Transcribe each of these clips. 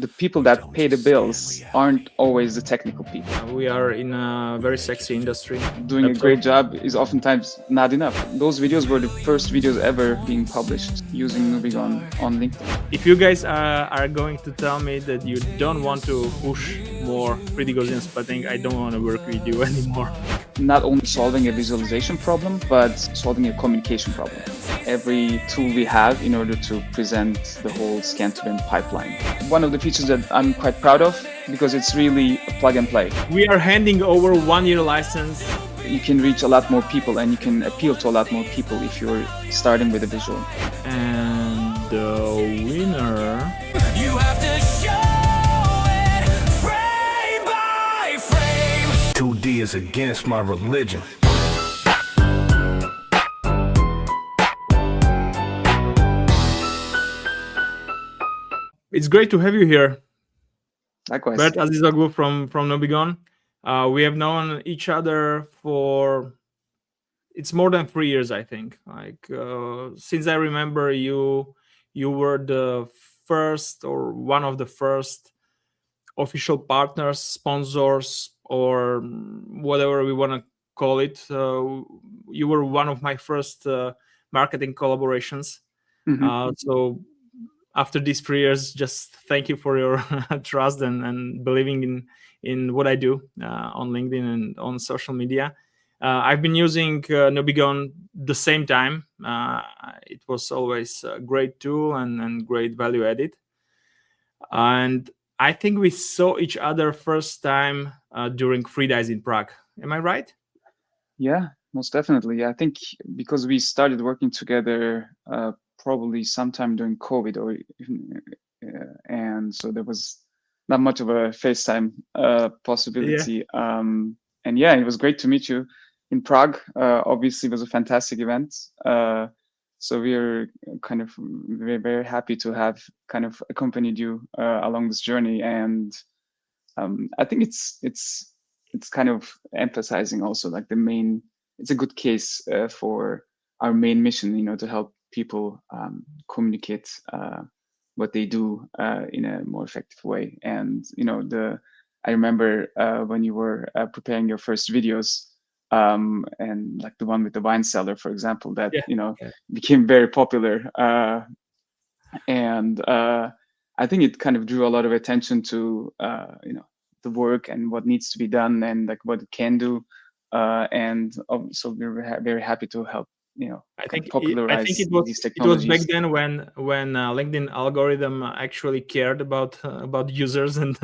the people that pay the bills aren't always the technical people. We are in a very sexy industry. Doing a great job is oftentimes not enough. Those videos were the first videos ever being published using Nubigon on LinkedIn. If you guys are going to tell me that you don't want to push more 3D Gaussian splatting, I don't want to work with you anymore. Not only solving a visualization problem, but solving a communication problem. Every tool we have in order to present the whole Scan-to-BIM pipeline. One of the features that I'm quite proud of, because it's really a plug and play. We are handing over 1-year license. You can reach a lot more people and you can appeal to a lot more people if you're starting with a visual. And the winner... You have to show it frame by frame. 2D is against my religion. It's great to have you here. Likewise. Bert Azizoglu from Nubigon. We have known each other for, it's more than 3 years, I think. Like since I remember, you were the first or one of the first official partners, sponsors, or whatever we want to call it. You were one of my first marketing collaborations. So after these 3 years, just thank you for your trust and believing in what I do on LinkedIn and on social media. I've been using Nubigon the same time. It was always a great tool and great value added. And I think we saw each other first time during Free Days in Prague. Am I right? Yeah, most definitely. I think because we started working together probably sometime during COVID, or and so there was not much of a FaceTime possibility. Yeah. And yeah, it was great to meet you in Prague. Obviously, it was a fantastic event. So we are kind of very, very happy to have kind of accompanied you along this journey. And I think it's kind of emphasizing also like the main. It's a good case for our main mission, you know, to help people communicate what they do in a more effective way. And you know, I remember when you were preparing your first videos, and like the one with the wine cellar, for example, that became very popular. And I think it kind of drew a lot of attention to you know, the work and what needs to be done and like what it can do. And so we're very happy to help, you know, popularize these technologies. It was back then when LinkedIn algorithm actually cared about users and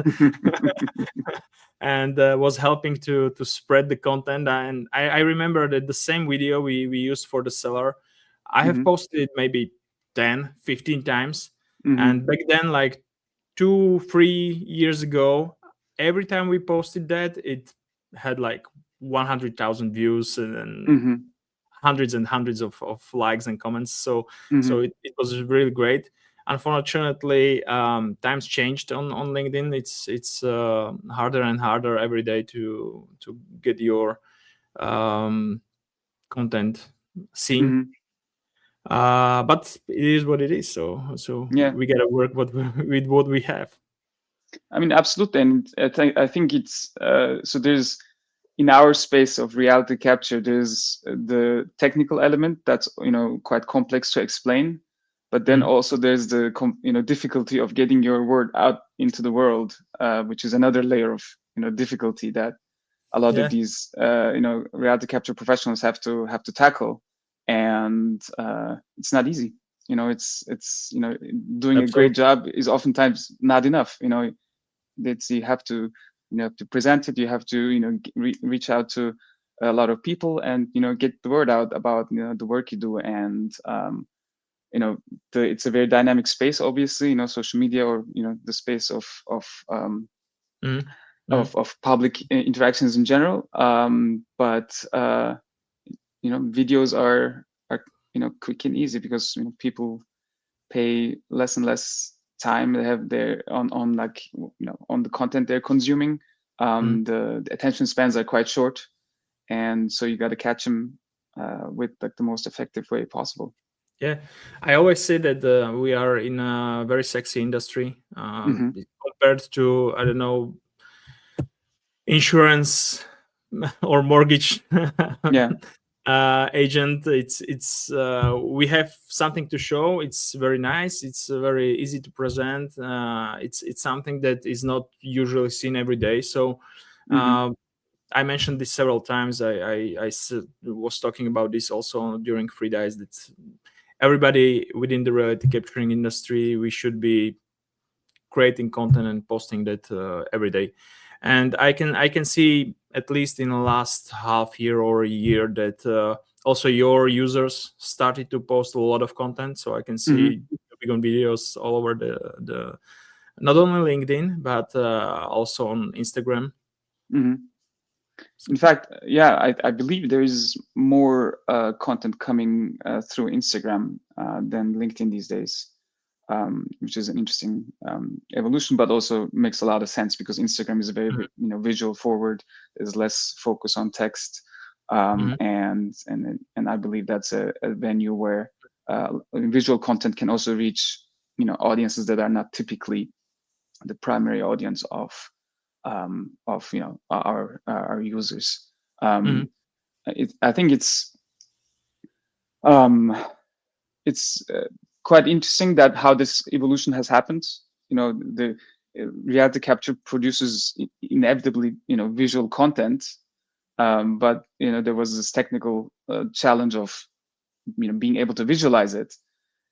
and was helping to spread the content. And I remember that the same video we used for the seller, I have posted it maybe 10-15 times. And back then, like 2-3 years ago, every time we posted that, it had like 100,000 views and hundreds and hundreds of likes and comments. So it was really great. Unfortunately, times changed on LinkedIn. It's harder and harder every day to get your content seen. But it is what it is. So yeah, we gotta work with what we have. I mean, absolutely. And I think it's so there's, in our space of reality capture, there's the technical element that's, you know, quite complex to explain, but then also there's the difficulty of getting your word out into the world, which is another layer of, you know, difficulty that a lot of these you know, reality capture professionals have to tackle. And it's not easy. You know, it's you know, doing a great job is oftentimes not enough. You know, you have to, you know, to present it. You have to, you know, reach out to a lot of people and, you know, get the word out about, you know, the work you do. And you know, it's a very dynamic space, obviously. You know, social media, or you know, the space of public interactions in general. But you know, videos are you know, quick and easy because, you know, people pay less and less time they have there on like, you know, on the content they're consuming. The attention spans are quite short, and so you got to catch them with like the most effective way possible. Yeah, I always say that we are in a very sexy industry compared to, I don't know, insurance or mortgage Yeah. agent. It's we have something to show. It's very nice. It's very easy to present. It's something that is not usually seen every day. So I mentioned this several times. Was talking about this also during Free Dice, that everybody within the reality capturing industry, we should be creating content and posting that every day. And I can see, at least in the last half year or a year, that also your users started to post a lot of content. So I can see Nubigon videos all over the not only LinkedIn but also on Instagram. In fact, yeah, I believe there is more content coming through Instagram than LinkedIn these days, which is an interesting evolution, but also makes a lot of sense because Instagram is a very visual forward. There's less focus on text, and I believe that's a venue where visual content can also reach audiences that are not typically the primary audience of our users. I think it's quite interesting that how this evolution has happened. The reality capture produces inevitably visual content, but there was this technical challenge of being able to visualize it,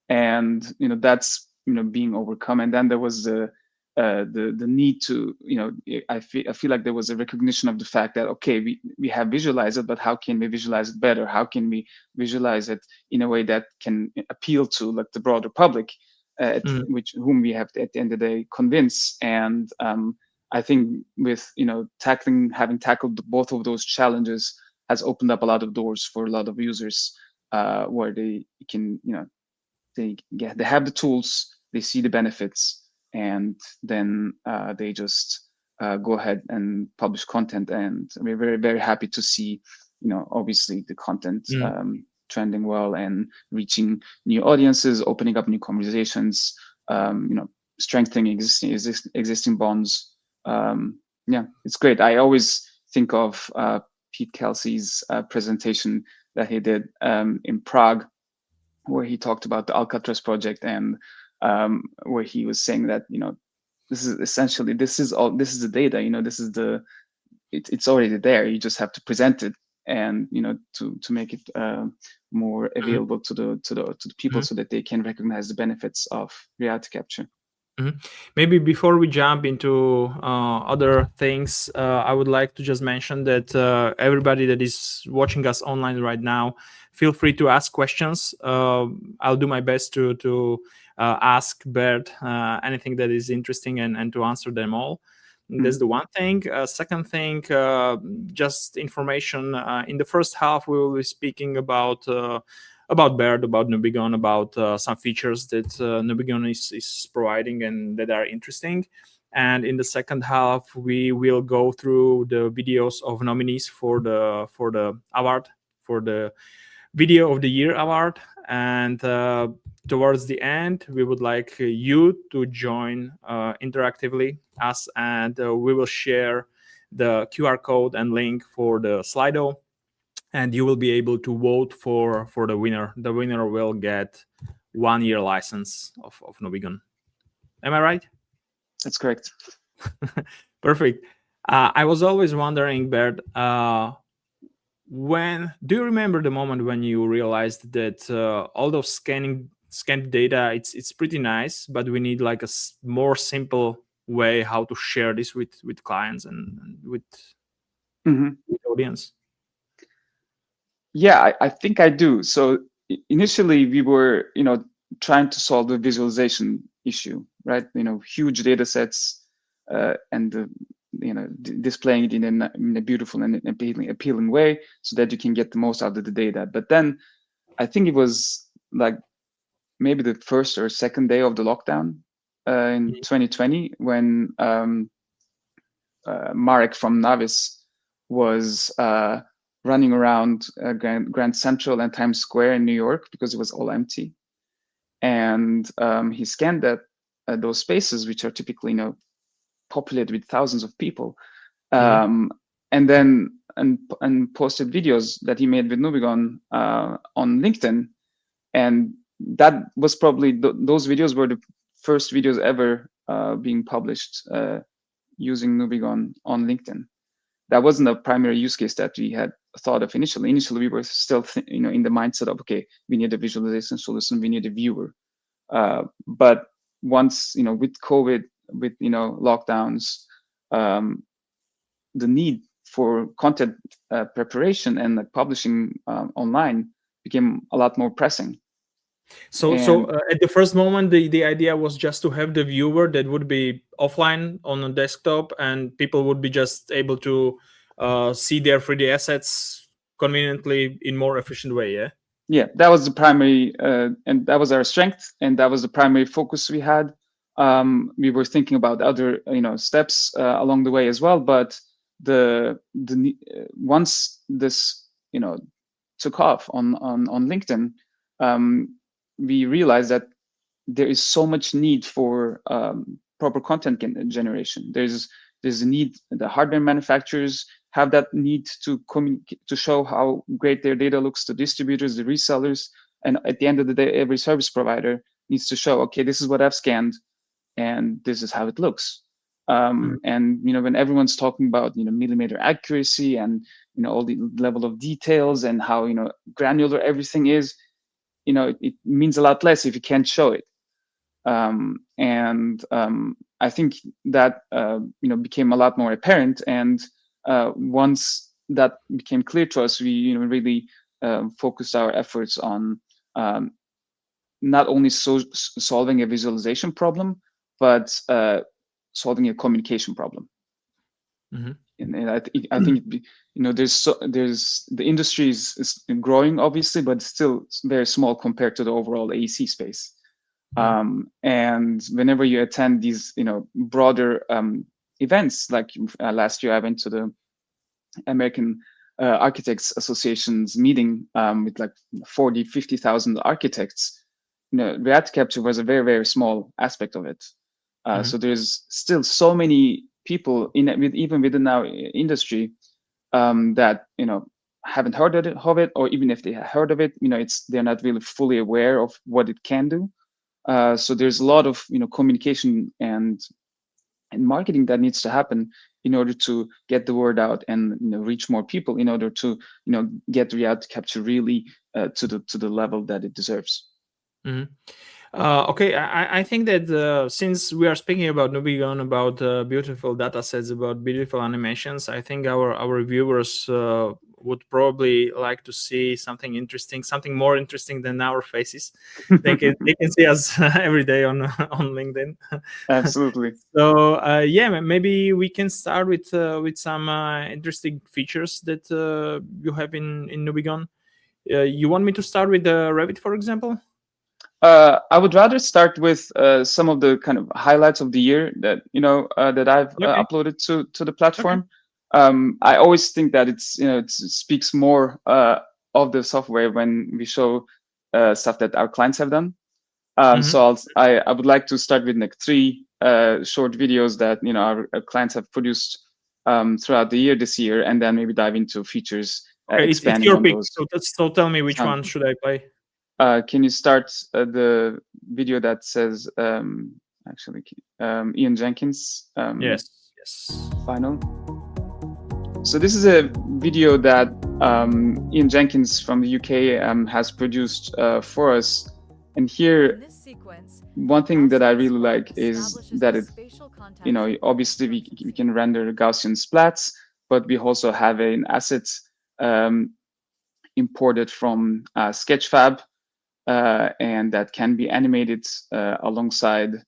and that's being overcome. And then there was the need to I feel like there was a recognition of the fact that okay, we have visualized it, but how can we visualize it better? How can we visualize it in a way that can appeal to like the broader public, whom we have to, at the end of the day, convince? And I think with having tackled both of those challenges has opened up a lot of doors for a lot of users, where they can they have the tools, they see the benefits, and then they just go ahead and publish content. And we're very, very happy to see, obviously the content trending well and reaching new audiences, opening up new conversations, strengthening existing bonds. Yeah, it's great. I always think of Pete Kelsey's presentation that he did in Prague, where he talked about the Alcatraz project, and where he was saying that this is essentially this is the data. This is it's already there. You just have to present it, and to make it more available to the people, so that they can recognize the benefits of reality capture. Maybe before we jump into other things, I would like to just mention that everybody that is watching us online right now, feel free to ask questions. I'll do my best to ask Bert anything that is interesting and to answer them all. That's the one thing. Second thing, just information. In the first half, we will be speaking about Bert, about Nubigon, about some features that Nubigon is providing and that are interesting. And in the second half, we will go through the videos of nominees for the award, for the Video of the Year award. And towards the end, we would like you to join interactively us, and we will share the QR code and link for the Slido, and you will be able to vote for the winner. The winner will get 1 year license of Nubigon. Am I right? That's correct. Perfect. I was always wondering, Bert, do you remember the moment when you realized that all those scanned data, it's pretty nice, but we need like a more simple way how to share this with clients and with audience? Yeah, I think I do. So initially we were, trying to solve the visualization issue, right? Huge data sets, and displaying it in a beautiful and appealing way, so that you can get the most out of the data. But then I think it was like maybe the first or second day of the lockdown in 2020, when Marek from Navis was running around Grand Central and Times Square in New York, because it was all empty. and he scanned those spaces, which are typically, populated with thousands of people, and then and posted videos that he made with Nubigon on LinkedIn, and that was probably those videos were the first videos ever being published using Nubigon on LinkedIn. That wasn't a primary use case that we had thought of initially. Initially, we were still in the mindset of, okay, we need a visualization solution, we need a viewer. But once, with COVID, with lockdowns, the need for content preparation and like publishing online became a lot more pressing. So at the first moment, the idea was just to have the viewer that would be offline on a desktop, and people would be just able to see their 3D assets conveniently in more efficient way. Yeah, that was the primary, and that was our strength, and that was the primary focus we had. We were thinking about other, steps along the way as well, but once this, took off on LinkedIn, we realized that there is so much need for proper content generation. There's a need. The hardware manufacturers have that need to communicate, to show how great their data looks to distributors, the resellers, and at the end of the day, every service provider needs to show, okay, this is what I've scanned, and this is how it looks. And when everyone's talking about millimeter accuracy and all the level of details and how granular everything is, it means a lot less if you can't show it. I think that became a lot more apparent, and once that became clear to us, we really focused our efforts on not only solving a visualization problem, but solving a communication problem. And I think there's the industry is growing, obviously, but still very small compared to the overall AEC space. And whenever you attend these broader events, like last year I went to the American Architects Association's meeting with like 50,000 architects. Reality capture was a very, very small aspect of it. So there's still so many people even within our industry that haven't heard of it, or even if they have heard of it, they're not really fully aware of what it can do. So there's a lot of communication and marketing that needs to happen in order to get the word out and reach more people, in order to get reality capture really to the level that it deserves. Okay, I think that since we are speaking about Nubigon, about beautiful data sets, about beautiful animations, I think our viewers would probably like to see something interesting, something more interesting than our faces. They can see us every day on LinkedIn. Absolutely. So yeah, maybe we can start with some interesting features that you have in Nubigon. You want me to start with Revit, for example? I would rather start with some of the kind of highlights of the year that that I've uploaded to the platform. I always think that it speaks more of the software when we show stuff that our clients have done. So I would like to start with like 3 short videos that our clients have produced throughout the year this year, and then maybe dive into features. It's your pick. So tell me which one should I play. Can you start the video that says actually Ian Jenkins? Yes. Final. So this is a video that Ian Jenkins from the UK has produced for us, and here one thing that I really like is that it, obviously we can render Gaussian splats, but we also have an asset imported from Sketchfab. And that can be animated alongside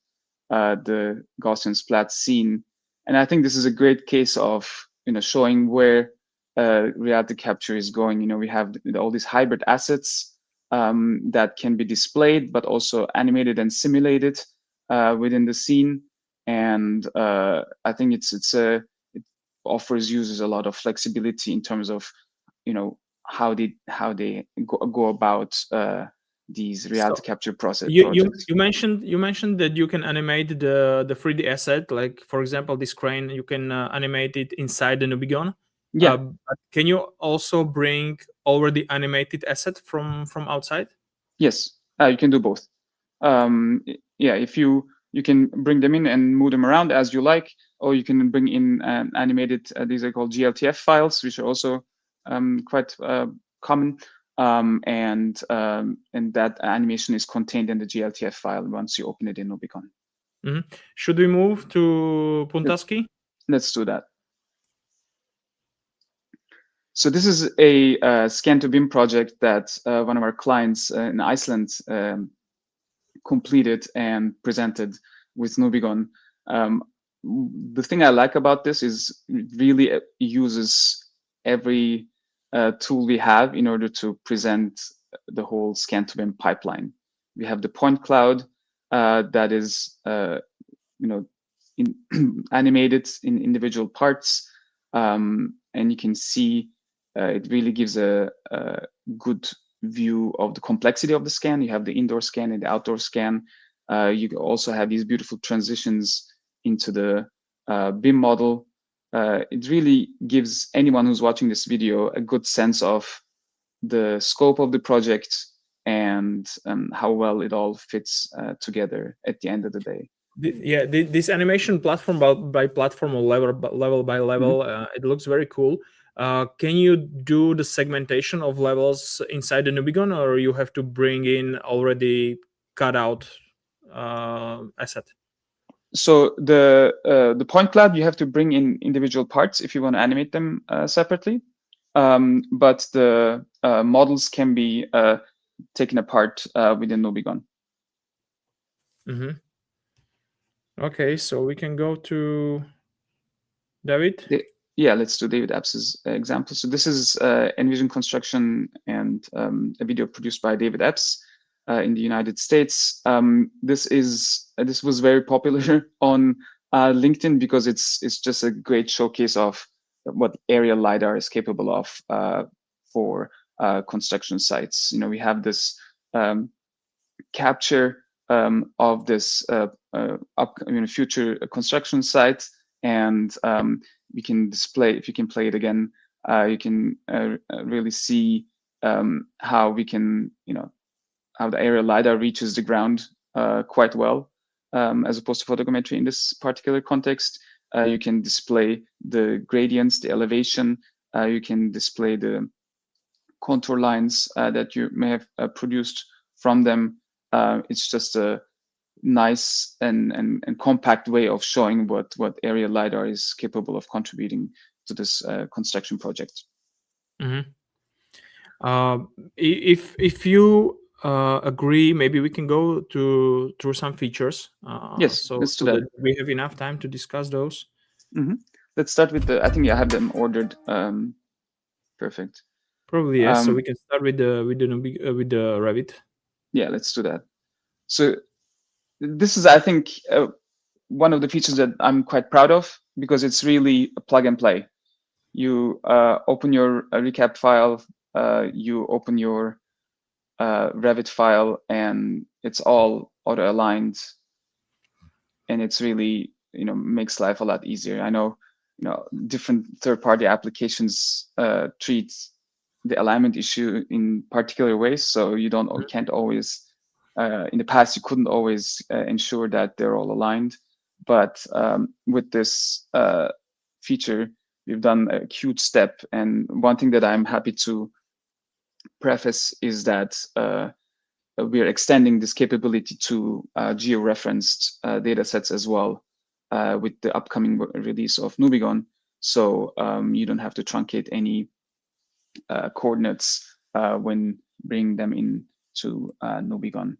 the Gaussian splat scene. And I think this is a great case of showing where reality capture is going. We have all these hybrid assets that can be displayed, but also animated and simulated within the scene. And I think it offers users a lot of flexibility in terms of how they go about these reality So capture process you projects. you mentioned that you can animate the 3D asset, like for example this crane. You can animate it inside the Nubigon. Yeah. But can you also bring already animated asset from outside? Yes, you can do both. Yeah, if you can bring them in and move them around as you like, or you can bring in animated. These are called glTF files, which are also quite common. And that animation is contained in the glTF file once you open it in Nubigon. Should we move to Puntaski? Let's do that. So this is a Scan-to-BIM project that one of our clients in Iceland completed and presented with Nubigon. The thing I like about this is it really uses every tool we have in order to present the whole Scan-to-BIM pipeline. We have the point cloud that is animated in individual parts, and you can see it really gives a good view of the complexity of the scan. You have the indoor scan and the outdoor scan. You also have these beautiful transitions into the BIM model. It really gives anyone who's watching this video a good sense of the scope of the project and how well it all fits together at the end of the day. This animation platform by platform or level by level, it looks very cool. Can you do the segmentation of levels inside the Nubigon, or you have to bring in already cut out asset? So the point cloud, you have to bring in individual parts if you want to animate them separately. But the models can be taken apart within Nubigon. Okay, so we can go to David. Yeah, let's do David Epps' example. So this is Envision Construction and a video produced by David Epps in the United States. This was very popular on LinkedIn because it's just a great showcase of what aerial LiDAR is capable of for construction sites. We have this capture of this future construction site, and we can display. If you can play it again, you can really see how we can, how the aerial LiDAR reaches the ground quite well, as opposed to photogrammetry in this particular context. You can display the gradients, the elevation. You can display the contour lines that you may have produced from them. It's just a nice and compact way of showing what aerial LiDAR is capable of contributing to this construction project. If you agree, maybe we can go through some features. Yes, so let's do that. We have enough time to discuss those. Let's start with I think I have them ordered. Perfect. Probably yes. So we can start with the Revit. Yeah, let's do that. So this is, I think, one of the features that I'm quite proud of because it's really a plug and play. You open your recap file, you open your Revit file, and it's all auto-aligned, and it's really makes life a lot easier. I know different third-party applications treat the alignment issue in particular ways, so you can't always. In the past, you couldn't always ensure that they're all aligned, but with this feature, we've done a huge step. And one thing that I'm happy to preface is that we are extending this capability to geo-referenced data sets as well with the upcoming release of Nubigon. So you don't have to truncate any coordinates when bringing them into Nubigon.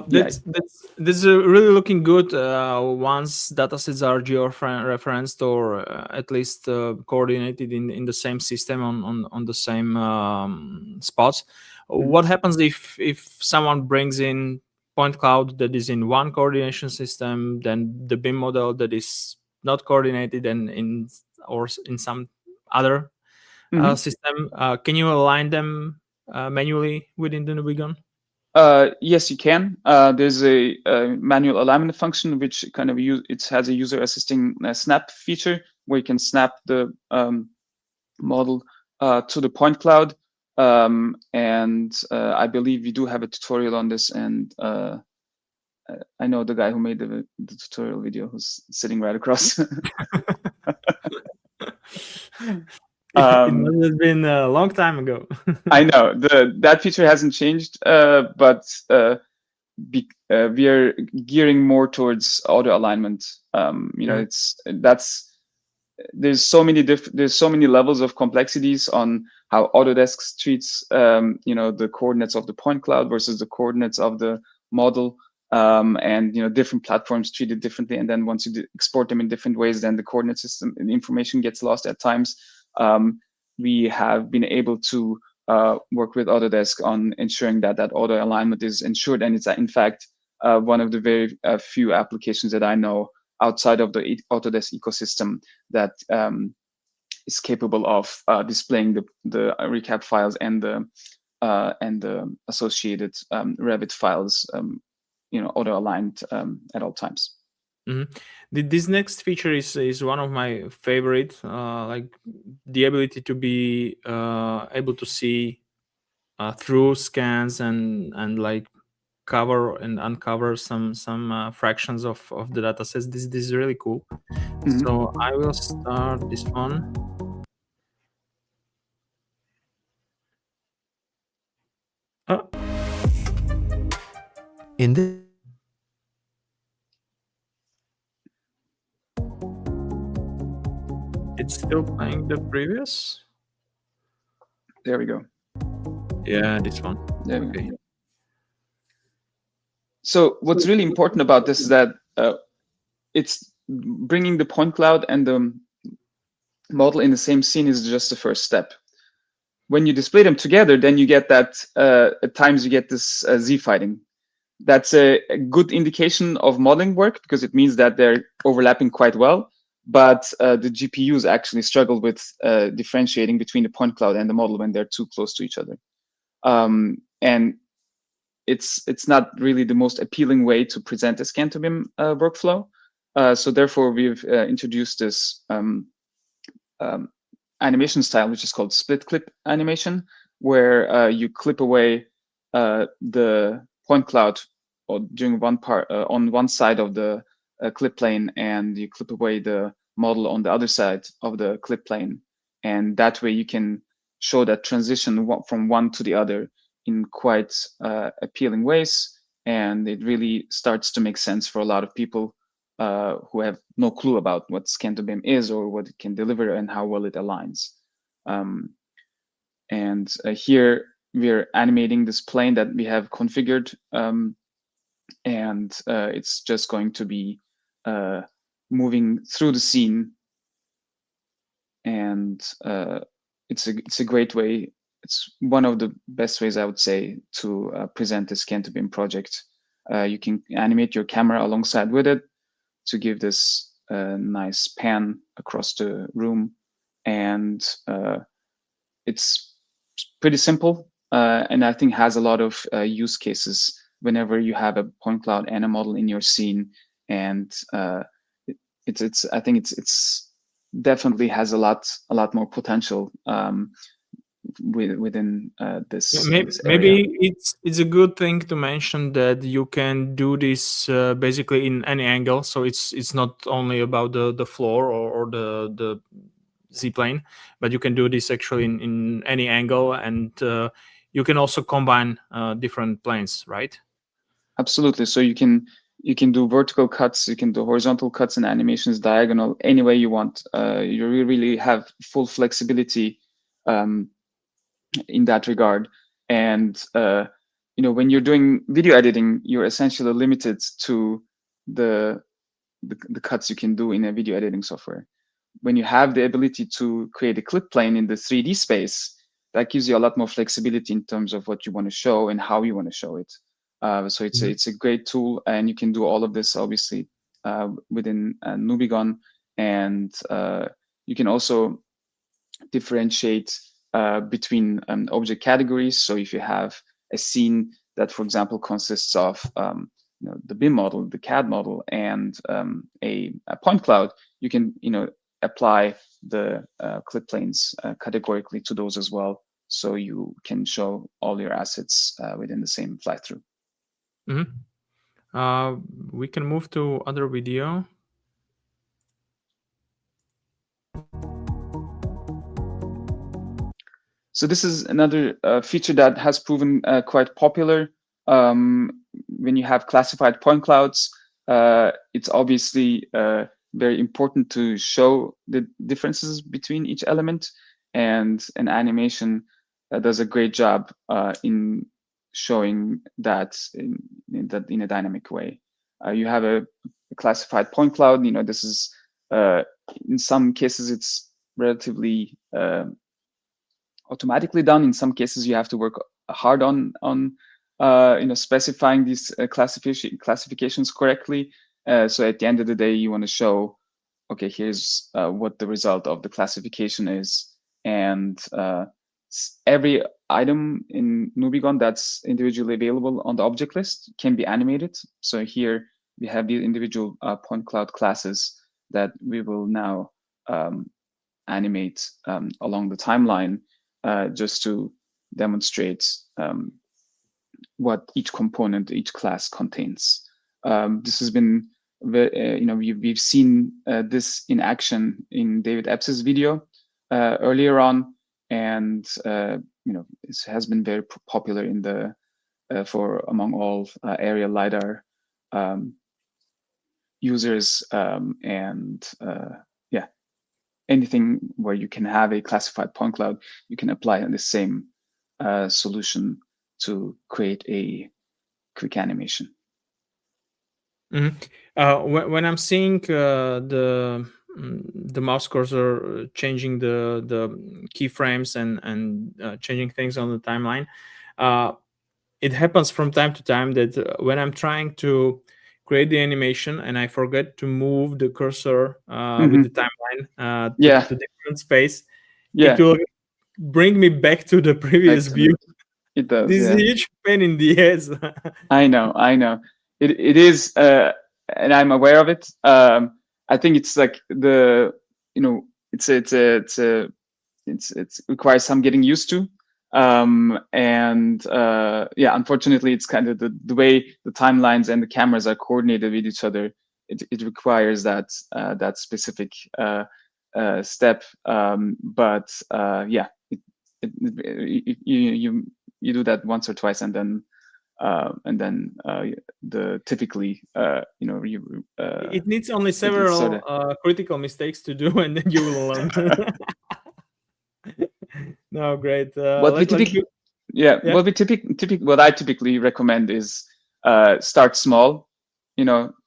This is really looking good once datasets are geo-referenced or at least coordinated in the same system on the same spots. What happens if someone brings in point cloud that is in one coordination system, then the BIM model that is not coordinated and in some other system? Can you align them manually within the Nubigon? Yes, you can. There's a manual alignment function which kind of it has a user assisting snap feature where you can snap the model to the point cloud. And I believe we do have a tutorial on this, and I know the guy who made the tutorial video who's sitting right across. It must have been a long time ago. I know that feature hasn't changed, but we are gearing more towards auto alignment. You know, there's so many levels of complexities on how Autodesk treats you know, the coordinates of the point cloud versus the coordinates of the model. And you know, different platforms treat it differently, and then once you export them in different ways, then the coordinate system and information gets lost at times. We have been able to work with Autodesk on ensuring that auto alignment is ensured, and it's in fact one of the very few applications that I know outside of the Autodesk ecosystem that is capable of displaying the recap files and the associated Revit files, you know, auto aligned at all times. This next feature is one of my favorite, like the ability to be able to see through scans and like cover and uncover some fractions of the data sets. This is really cool. So I will start this one. In this It's still playing the previous. There we go. Yeah, this one. There we Okay. go. So what's really important about this is that it's bringing the point cloud and the model in the same scene is just the first step. When you display them together, then you get that at times you get this Z-fighting. That's a good indication of modeling work because it means that they're overlapping quite well. But the GPUs actually struggle with differentiating between the point cloud and the model when they're too close to each other. And it's not really the most appealing way to present a Scan-to-BIM workflow. So therefore, we've introduced this animation style, which is called split clip animation, where you clip away the point cloud or during one part on one side of the clip plane, and you clip away the model on the other side of the clip plane. And that way you can show that transition from one to the other in quite appealing ways. And it really starts to make sense for a lot of people who have no clue about what Scan-to-BIM is or what it can deliver and how well it aligns. Here we're animating this plane that we have configured, and it's just going to be moving through the scene. And it's a great way. It's one of the best ways, I would say, to present a Scan-to-BIM project. You can animate your camera alongside with it to give this nice pan across the room. And it's pretty simple, and I think has a lot of use cases whenever you have a point cloud and a model in your scene. And I think it's definitely has a lot more potential within this. Maybe it's a good thing to mention that you can do this basically in any angle. So it's not only about the floor or the Z-plane, but you can do this actually in any angle, and you can also combine different planes, right? Absolutely. So you can do vertical cuts, you can do horizontal cuts and animations, diagonal, any way you want. You really have full flexibility in that regard. And you know, when you're doing video editing, you're essentially limited to the cuts you can do in a video editing software. When you have the ability to create a clip plane in the 3D space, that gives you a lot more flexibility in terms of what you want to show and how you want to show it. So it's a great tool, and you can do all of this obviously within Nubigon, and you can also differentiate between object categories. So if you have a scene that, for example, consists of the BIM model, the CAD model, and a point cloud, you can apply the clip planes categorically to those as well. So you can show all your assets within the same fly-through. We can move to other video. So this is another feature that has proven quite popular. When you have classified point clouds, it's obviously very important to show the differences between each element, and an animation does a great job in showing that in a dynamic way. You have a classified point cloud. This is in some cases it's relatively automatically done. In some cases, you have to work hard on specifying these classifications correctly. So at the end of the day, you want to show, okay, here's what the result of the classification is, and every item in Nubigon that's individually available on the object list can be animated. So here we have the individual point cloud classes that we will now animate along the timeline, just to demonstrate what each component, each class contains. This has been, we've seen this in action in David Epps's video earlier on, and it has been very popular in the among all aerial LiDAR users, and yeah. Anything where you can have a classified point cloud, you can apply the same solution to create a quick animation. When I'm seeing the mouse cursor changing the keyframes and changing things on the timeline, it happens from time to time that when I'm trying to create the animation and I forget to move the cursor with the timeline to different space, it will bring me back to the previous view. It does. This is a huge pain in the ass. I know. It is, and I'm aware of it. I think it's like it requires some getting used to. Unfortunately, it's kind of the way the timelines and the cameras are coordinated with each other. It requires that specific step. You do that once or twice, and then typically it needs only several critical mistakes to do, and then you will learn. No, great. What I typically recommend is start small.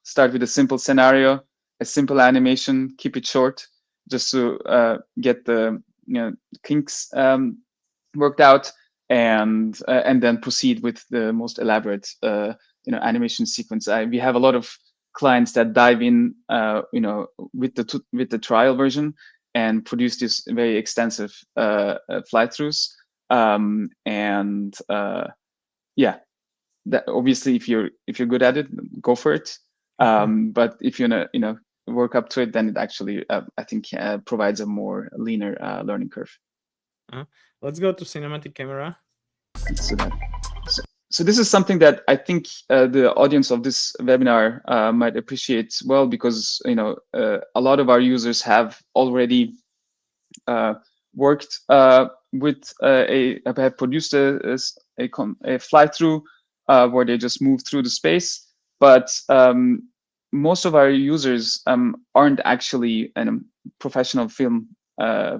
Start with a simple scenario, a simple animation, keep it short, just to get the kinks worked out, and then proceed with the most elaborate animation sequence. We have a lot of clients that dive in with the trial version and produce this very extensive fly-throughs, that obviously if you're good at it, go for it. But if you work up to it, then it actually I think provides a more leaner learning curve. Let's go to cinematic camera. So this is something that I think the audience of this webinar might appreciate well, because a lot of our users have already worked with have produced a fly-through where they just move through the space, but most of our users aren't actually professional film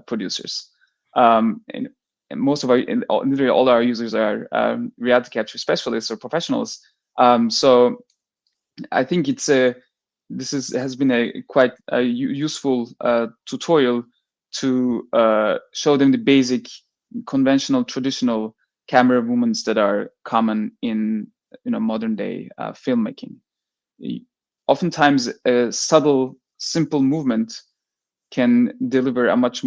producers. And most of literally all our users are reality capture specialists or professionals. So I think this has been a quite useful tutorial to show them the basic conventional traditional camera movements that are common in modern day filmmaking. Oftentimes a subtle, simple movement can deliver a much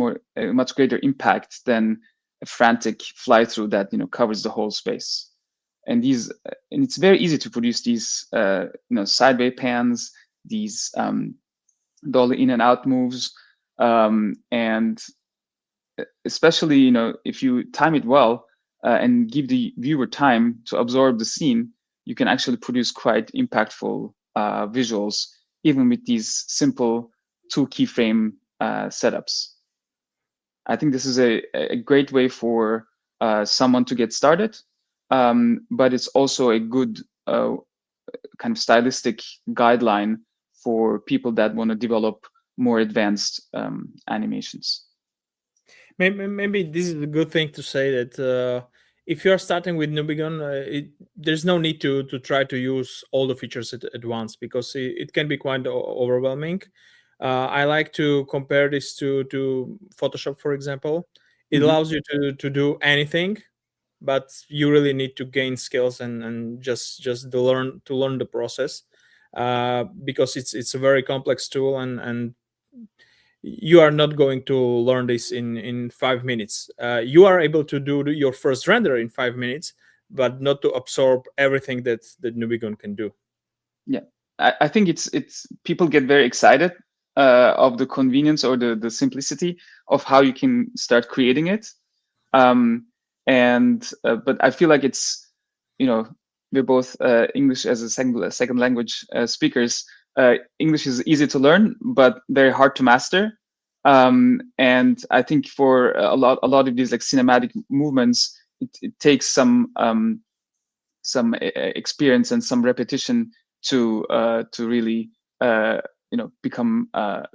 greater impact than a frantic fly through that covers the whole space. And it's very easy to produce these sideway pans, these dolly in and out moves, and especially if you time it well and give the viewer time to absorb the scene, you can actually produce quite impactful visuals, even with these simple 2 keyframe setups. I think this is a great way for someone to get started, but it's also a good kind of stylistic guideline for people that want to develop more advanced animations. Maybe this is a good thing to say that if you are starting with Nubigon, there's no need to try to use all the features at once, because it can be quite overwhelming. I like to compare this to Photoshop, for example. It allows you to do anything, but you really need to gain skills and just to learn the process, because it's a very complex tool, and you are not going to learn this in 5 minutes. You are able to do your first render in 5 minutes, but not to absorb everything that Nubigon can do. Yeah, I think it's people get very excited of the convenience or the simplicity of how you can start creating it. But I feel like it's, we're both English as a second language speakers. English is easy to learn, but very hard to master. And I think for a lot of these like cinematic movements, it takes some experience and some repetition to really become a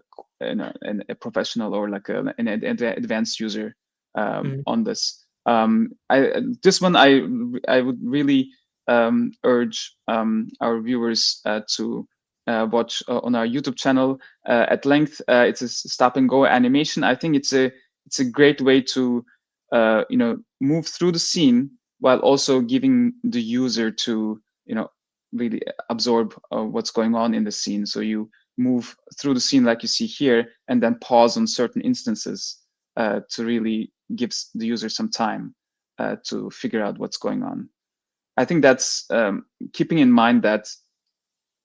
professional or like an advanced user on this. This one I would really urge our viewers to watch on our YouTube channel at length. It's a stop and go animation. I think it's a great way to move through the scene while also giving the user to really absorb what's going on in the scene. So you move through the scene like you see here, and then pause on certain instances to really give the user some time to figure out what's going on. I think that's keeping in mind that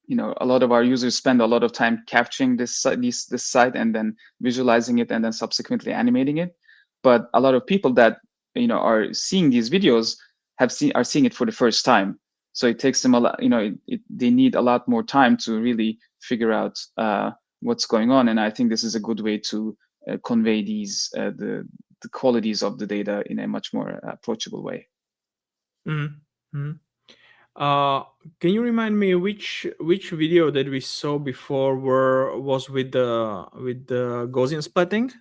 a lot of our users spend a lot of time capturing this site and then visualizing it and then subsequently animating it. But a lot of people that are seeing these videos are seeing it for the first time. So it takes them a lot. They need a lot more time to really figure out what's going on. And I think this is a good way to convey these the qualities of the data in a much more approachable way. Mm-hmm. Can you remind me which video that we saw before was with the Gaussian splatting?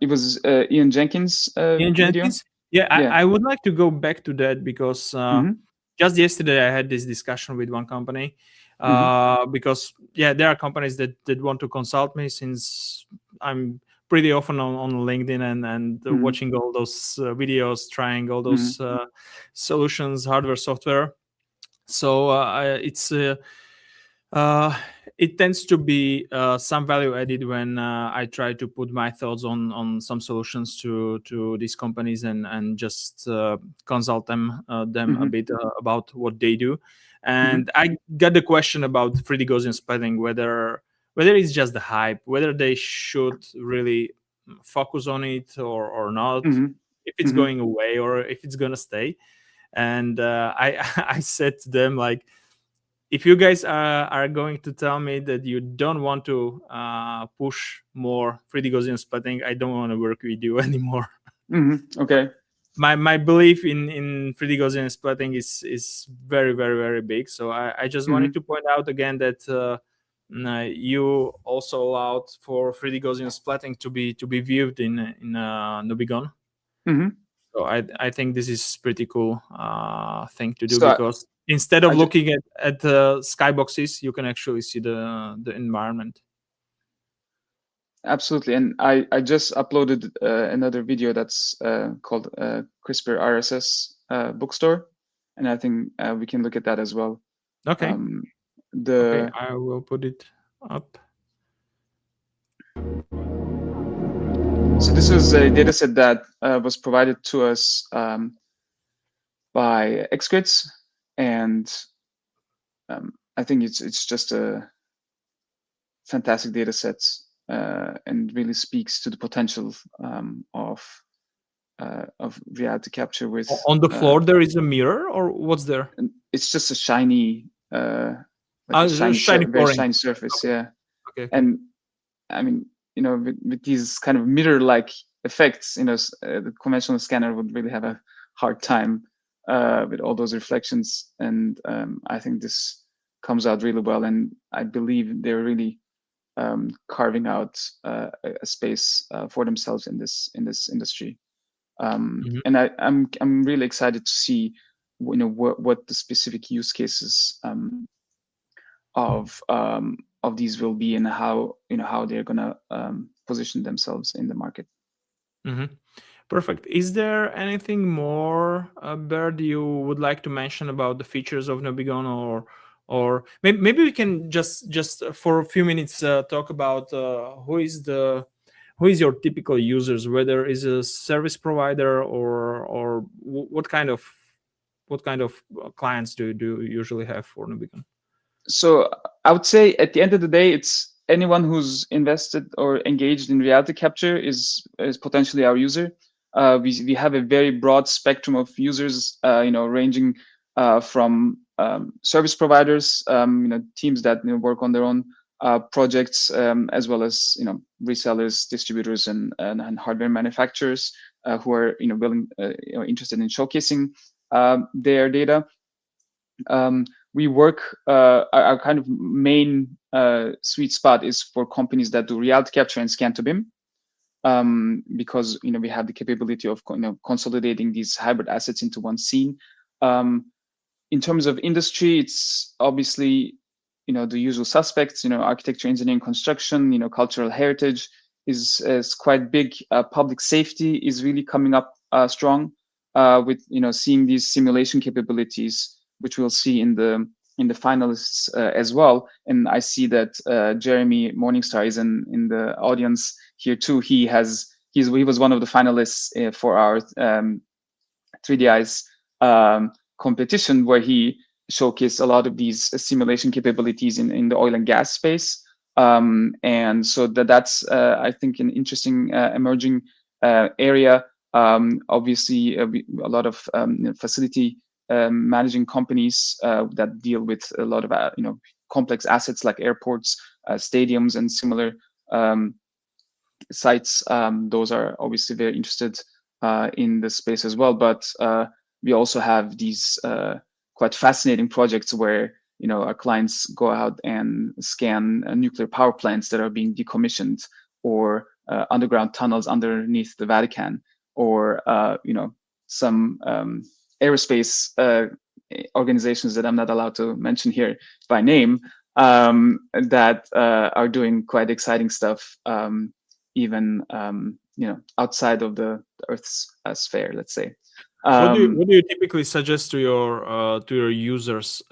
It was Ian Jenkins' Ian Jenkins? video. Yeah, Yeah. I would like to go back to that, because just yesterday I had this discussion with one company, because there are companies that want to consult me, since I'm pretty often on LinkedIn and watching all those videos, trying all those solutions, hardware, software. So it tends to be some value added when I try to put my thoughts on some solutions to these companies and just consult them a bit about what they do. And I got the question about 3D Gaussian splatting, whether it's just the hype, whether they should really focus on it or not, if it's going away or if it's gonna stay. And I said to them, like, if you guys are going to tell me that you don't want to push more 3D Gaussian splatting, I don't want to work with you anymore. Okay. My belief in 3D Gaussian splatting is very, very, very big. So I just wanted to point out again that you also allowed for 3D Gaussian splatting to be viewed in Nubigon. So I think this is pretty cool thing to do, because instead of looking at the skyboxes, you can actually see the environment. Absolutely. And I just uploaded another video that's called CRISPR RSS Bookstore. And I think we can look at that as well. Okay. Okay, I will put it up. So this was a data set that was provided to us by XGrids, and I think it's just a fantastic data set and really speaks to the potential of reality capture with. On the floor, there is a mirror, or what's there? It's just a shiny, like a very shiny surface, okay. yeah. Okay. And I mean, with these kind of mirror-like effects, the conventional scanner would really have a hard time with all those reflections. And I think this comes out really well. And I believe they're really carving out a space for themselves in this industry. And I'm really excited to see, what the specific use cases of these will be, and how they're gonna position themselves in the market. Perfect. Is there anything more, Baird, you would like to mention about the features of Nubigon, or maybe we can just for a few minutes talk about who is your typical users, whether is a service provider or what kind of clients do you usually have for Nubigon? So I would say at the end of the day, it's anyone who's invested or engaged in reality capture is potentially our user. We have a very broad spectrum of users, ranging from service providers, teams that work on their own projects, as well as resellers, distributors, and hardware manufacturers who are willing, interested in showcasing their data. We work, our kind of main sweet spot is for companies that do reality capture and Scan-to-BIM, because we have the capability of consolidating these hybrid assets into one scene. In terms of industry, it's obviously the usual suspects. Architecture, engineering, construction. Cultural heritage is quite big. Public safety is really coming up strong with seeing these simulation capabilities, which we'll see in the finalists as well. And I see that Jeremy Morningstar is in the audience here too. He was one of the finalists for our 3D Eyes competition, where he showcased a lot of these simulation capabilities in the oil and gas space. And so that's I think an interesting emerging area. Obviously, a lot of facility managing companies that deal with a lot of complex assets like airports, stadiums, and similar sites. Those are obviously very interested in the space as well. But we also have these quite fascinating projects where our clients go out and scan nuclear power plants that are being decommissioned, or underground tunnels underneath the Vatican, or some aerospace organizations that I'm not allowed to mention here by name, that are doing quite exciting stuff, even outside of the Earth's sphere, let's say. What do you typically suggest to your users?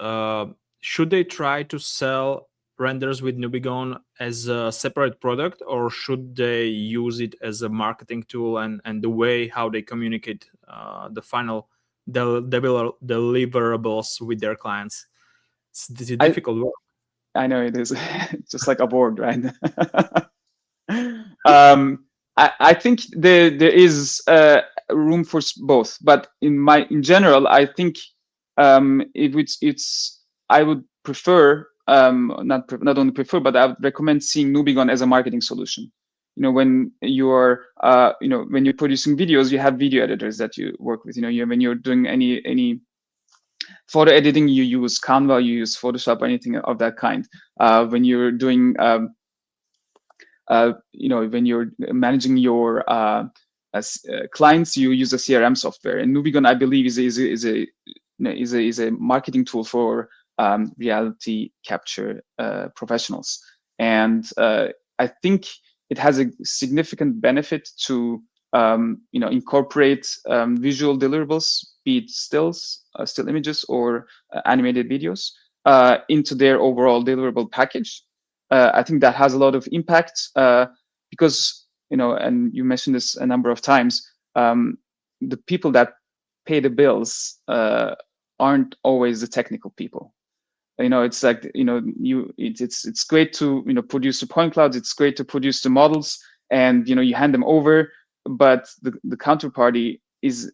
Should they try to sell renders with Nubigon as a separate product, or should they use it as a marketing tool and the way how they communicate the final deliverables with their clients? It's difficult work. I know it is. Just like a board, right? I think there is room for both, but in general, I think I would prefer, not only prefer, but I would recommend seeing Nubigon as a marketing solution. When you're when you're producing videos, you have video editors that you work with. When you're doing any photo editing, you use Canva, you use Photoshop, or anything of that kind. When you're doing when you're managing your clients, you use a CRM software. And Nubigon, I believe, is a marketing tool for reality capture professionals. And I think it has a significant benefit to incorporate visual deliverables, be it still images or animated videos, into their overall deliverable package. I think that has a lot of impact, because and you mentioned this a number of times, the people that pay the bills aren't always the technical people. It's like, it's great to, produce the point clouds. It's great to produce the models, and, you hand them over, but the counterparty is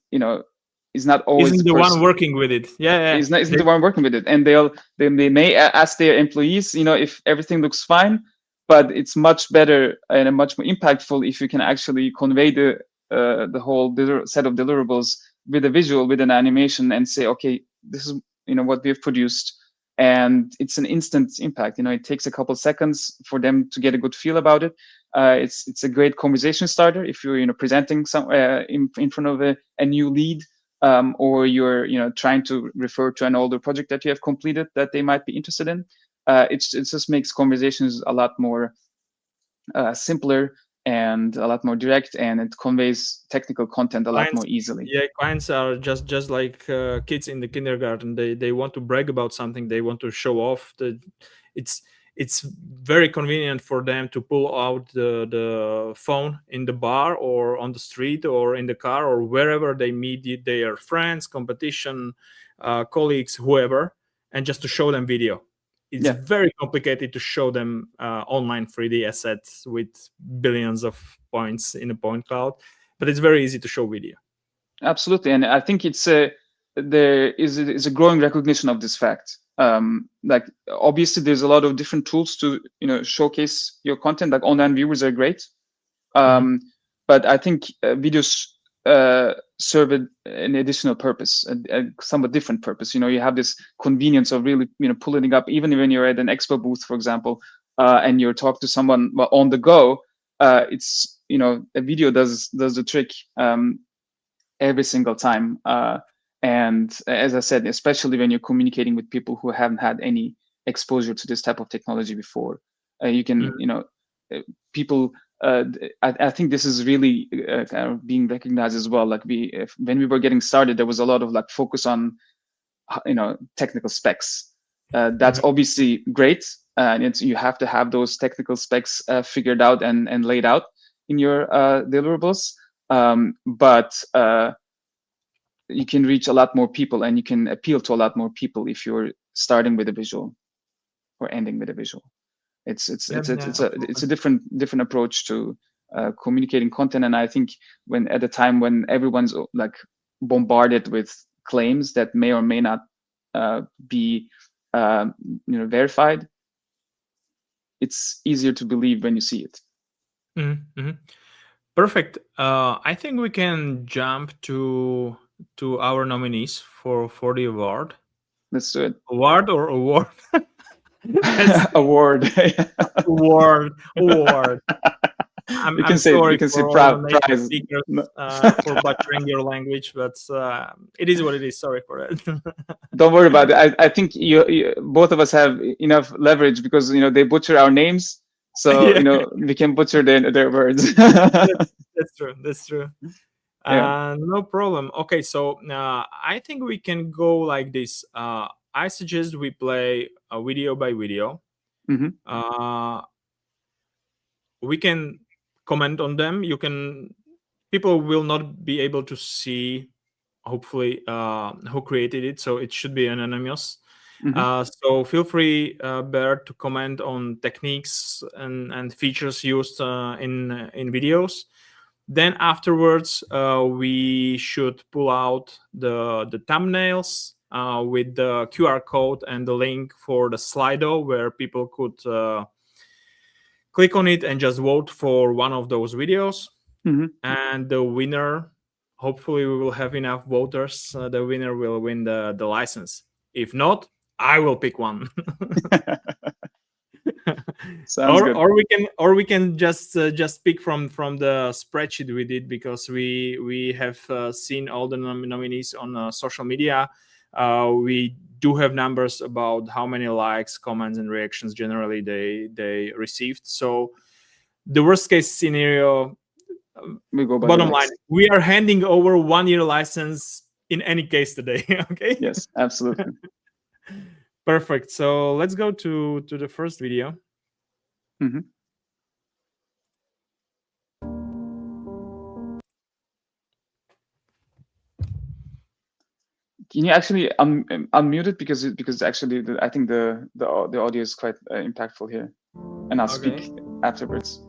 not always Isn't the the person. one working with it. Yeah. Isn't the one working with it. And they may ask their employees, if everything looks fine, but it's much better and much more impactful if you can actually convey the whole set of deliverables with a visual, with an animation, and say, okay, this is what we've produced, and it's an instant impact. It takes a couple seconds for them to get a good feel about it. It's a great conversation starter if you're presenting some in front of a new lead, or you're trying to refer to an older project that you have completed that they might be interested in. It just makes conversations a lot more simpler and a lot more direct, and it conveys technical content a lot more easily. Yeah, clients are just like kids in the kindergarten. They want to brag about something. They want to show off. It's very convenient for them to pull out the phone in the bar or on the street or in the car or wherever they meet their friends, competition, colleagues, whoever, and just to show them video. It's very complicated to show them online 3D assets with billions of points in a point cloud, but it's very easy to show video. Absolutely, and I think there is a growing recognition of this fact. Like, obviously, there's a lot of different tools to showcase your content. Like, online viewers are great, but I think videos serve an additional purpose, a somewhat different purpose. You have this convenience of really pulling it up, even when you're at an expo booth, for example, and you're talking to someone on the go. It's a video does the trick every single time. And as I said, especially when you're communicating with people who haven't had any exposure to this type of technology before, you can, people. I think this is really kind of being recognized as well. Like when we were getting started, there was a lot of like focus on, technical specs. That's obviously great, and you have to have those technical specs figured out and laid out in your deliverables. But you can reach a lot more people, and you can appeal to a lot more people if you're starting with a visual or ending with a visual. It's a different approach to communicating content. And I think at the time when everyone's like bombarded with claims that may or may not be verified, it's easier to believe when you see it. Perfect. I think we can jump to our nominees for the award. Let's do it. Award or award? Award. Award. You can say prize. Speakers, for butchering your language, but it is what it is. Sorry for that. Don't worry about it. I think you both of us have enough leverage because they butcher our names, so we can butcher their words. That's true. No problem. Okay, so I think we can go like this. I suggest we play video by video. We can comment on them. People will not be able to see, hopefully, who created it, so it should be anonymous. So feel free, Bear, to comment on techniques and features used in videos. Then afterwards, we should pull out the thumbnails with the QR code and the link for the Slido, where people could click on it and just vote for one of those videos. And the winner, hopefully we will have enough voters, the winner will win the license. If not, I will pick one. Sounds good. Or we can just pick from the spreadsheet we did, because we have seen all the nominees on social media. We do have numbers about how many likes, comments, and reactions generally they received. So the worst case scenario, we go by bottom line, we are handing over 1-year license in any case today. Okay. Yes, absolutely. Perfect. So let's go to the first video. Can you actually unmute it because actually I think the audio is quite impactful here, and I'll speak afterwards.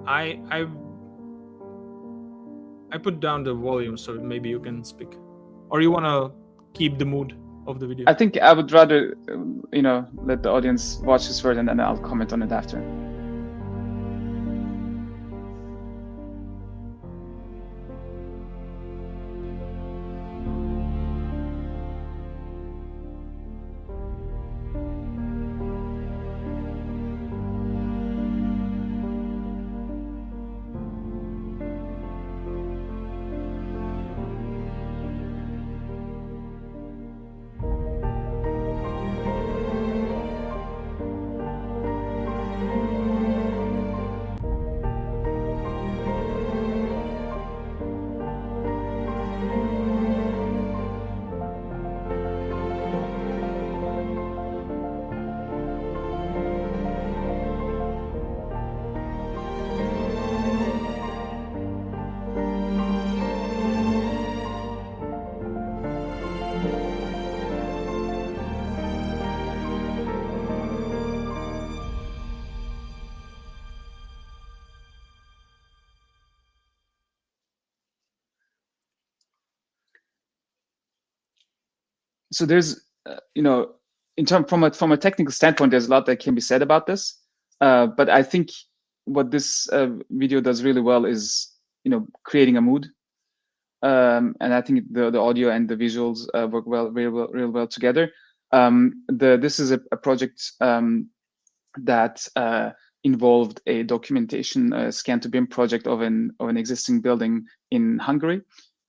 I put down the volume so maybe you can speak, or you want to keep the mood of the video? I think I would rather let the audience watch this first, and then I'll comment on it after. So there's, from a technical standpoint, there's a lot that can be said about this. But I think what this video does really well is, creating a mood. And I think the audio and the visuals work real well together. This is a project that involved a documentation Scan-to-BIM project of an existing building in Hungary,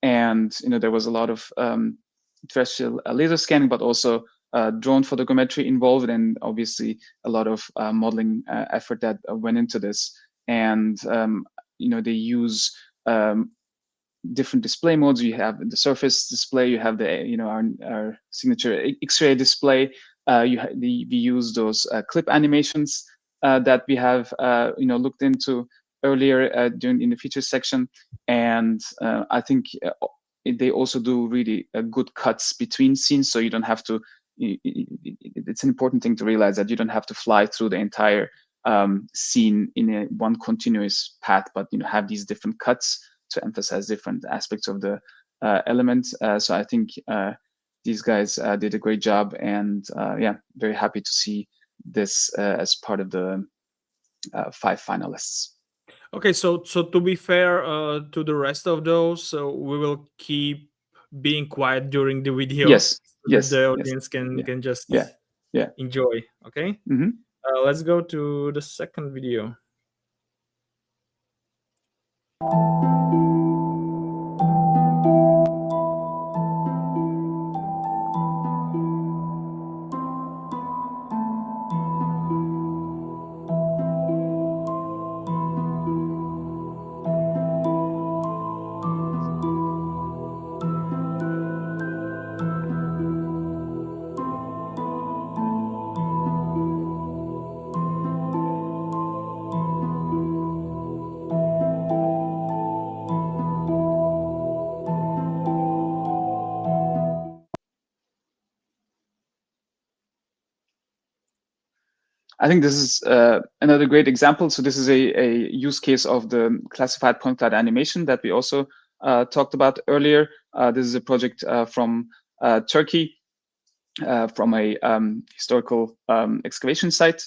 and there was a lot of terrestrial laser scanning, but also drone photogrammetry involved, and obviously a lot of modeling effort that went into this. And they use different display modes. You have the surface display, you have the our signature X-ray display. We use those clip animations that we have looked into earlier in the features section, and I think they also do really good cuts between scenes, so you don't have to. It's an important thing to realize that you don't have to fly through the entire scene in one continuous path, but have these different cuts to emphasize different aspects of the element. So I think these guys did a great job, and yeah, very happy to see this as part of the 5 finalists. Okay, so to be fair to the rest of those, so we will keep being quiet during the video. Yes, so that the audience can just enjoy. Okay. Mm-hmm. Let's go to the second video. I think this is another great example. So this is a use case of the classified point cloud animation that we also talked about earlier. This is a project from Turkey, from a historical excavation site,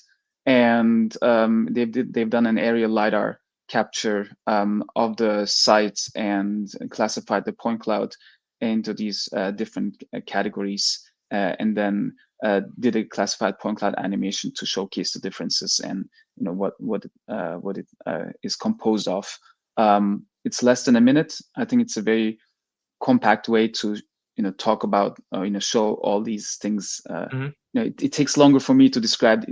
and they've done an aerial LiDAR capture of the sites and classified the point cloud into these different categories, and then did a classified point cloud animation to showcase the differences and what it is composed of. It's less than a minute. I think it's a very compact way to talk about show all these things. It takes longer for me to describe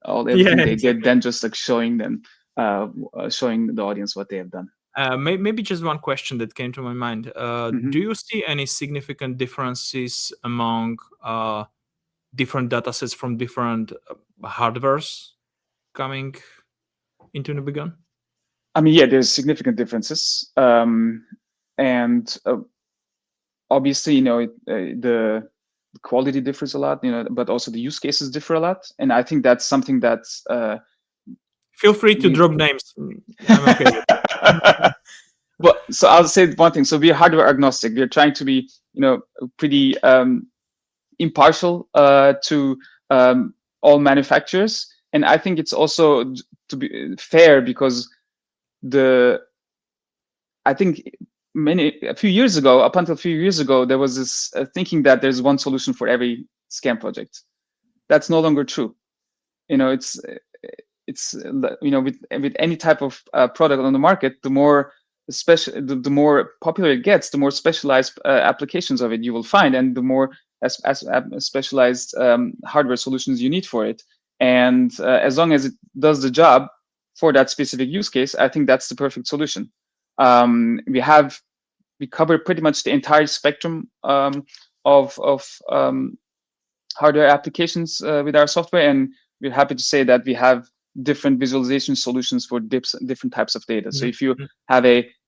everything they did than just like showing them, showing the audience what they have done. Maybe just one question that came to my mind. Do you see any significant differences among different datasets from different hardwares coming into Nubigon? I mean, yeah, there's significant differences. and obviously, the quality differs a lot, but also the use cases differ a lot. And I think that's something that's feel free to drop names. I'm okay with it. Well, so I'll say one thing. So we're hardware agnostic. We're trying to be, pretty impartial to all manufacturers. And I think it's also to be fair because I think a few years ago, up until a few years ago, there was this thinking that there's one solution for every scan project. That's no longer true. It's with any type of product on the market, the more the more popular it gets, the more specialized applications of it you will find, and the more specialized hardware solutions you need for it. And as long as it does the job for that specific use case, I think that's the perfect solution. We cover pretty much the entire spectrum of hardware applications with our software, and we're happy to say that we have different visualization solutions for different types of data. So if you have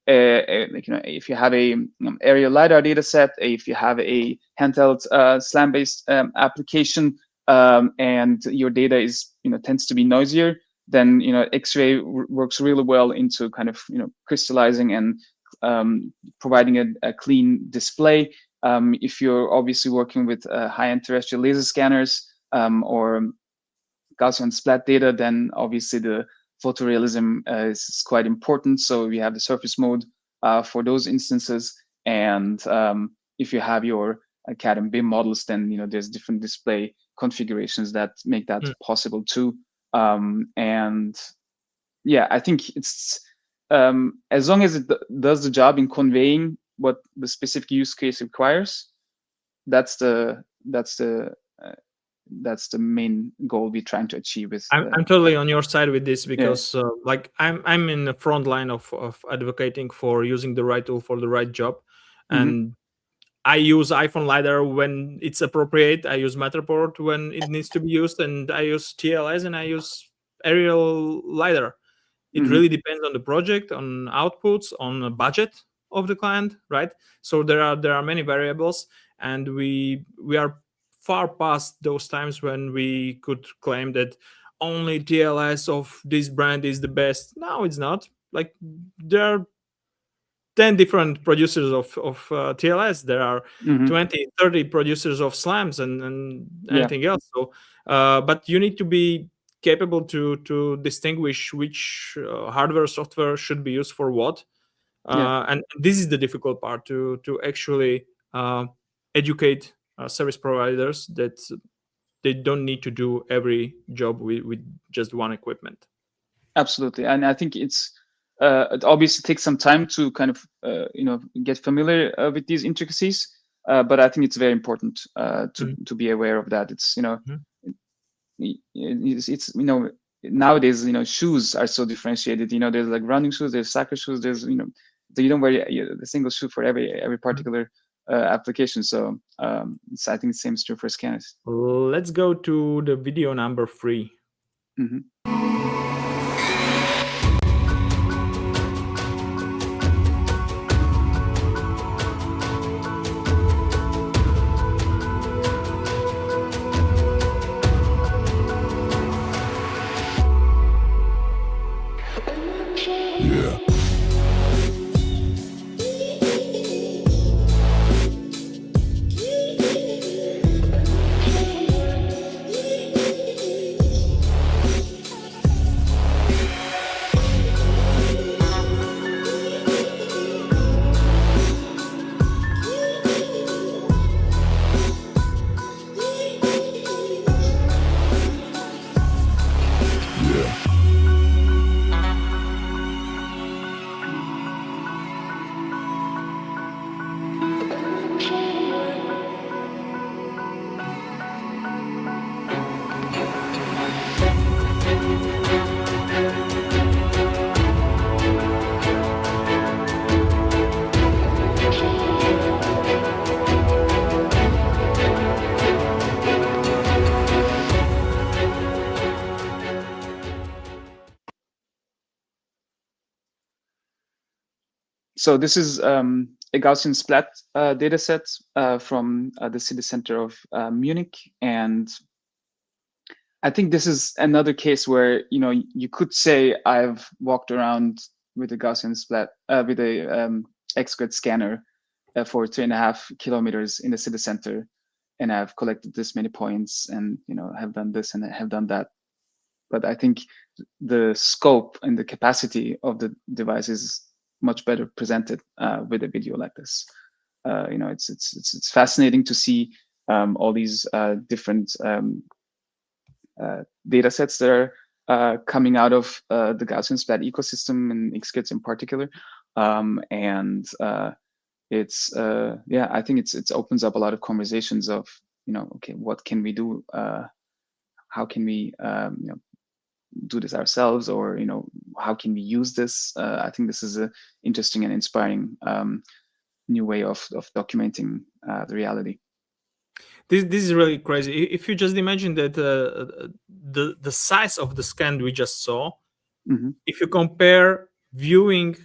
if you have a aerial LiDAR data set, if you have a handheld SLAM-based application, and your data is tends to be noisier, then X-ray works really well into kind of crystallizing and providing a clean display. If you're obviously working with high-end terrestrial laser scanners or Gaussian splat data, then obviously the photorealism is quite important. So we have the surface mode for those instances. And if you have your CAD and BIM models, then there's different display configurations that make that possible too. And yeah, I think it's as long as it does the job in conveying what the specific use case requires, that's the main goal we're trying to achieve with. I'm totally on your side with this because like I'm in the front line of advocating for using the right tool for the right job, and I use iPhone LiDAR when it's appropriate. I use Matterport when it needs to be used, and I use TLS and I use aerial LiDAR. It really depends on the project, on outputs, on the budget of the client, right? So there are many variables, and we are far past those times when we could claim that only TLS of this brand is the best. No, it's not. Like there are 10 different producers of TLS. There are 20, 30 producers of SLAMs and anything else. So, but you need to be capable to distinguish which hardware, software should be used for what. And this is the difficult part to actually educate service providers that they don't need to do every job with just one equipment. Absolutely, and I think it obviously takes some time to kind of get familiar with these intricacies, but I think it's very important to be aware of that. It's it's nowadays shoes are so differentiated. There's like running shoes, there's soccer shoes, there's you don't wear a single shoe for every particular application. So I think the same is true for scanners. Let's go to the video number 3. So this is a Gaussian splat data set from the city center of Munich. And I think this is another case where, you know, you could say I've walked around with a Gaussian splat, with a X-grid scanner for 3.5 kilometers in the city center, and I've collected this many points, and, you know, have done this and have done that. But I think the scope and the capacity of the device is much better presented with a video like this. You know, it's fascinating to see all these different data sets that are coming out of the Gaussian splat ecosystem and X-grids in particular. It's yeah, I think it opens up a lot of conversations of, you know, okay, what can we do? How can we you know, do this ourselves, or, you know, how can we use this? I think this is an interesting and inspiring new way of documenting the reality. This is really crazy. If you just imagine that the size of the scan we just saw, if you compare viewing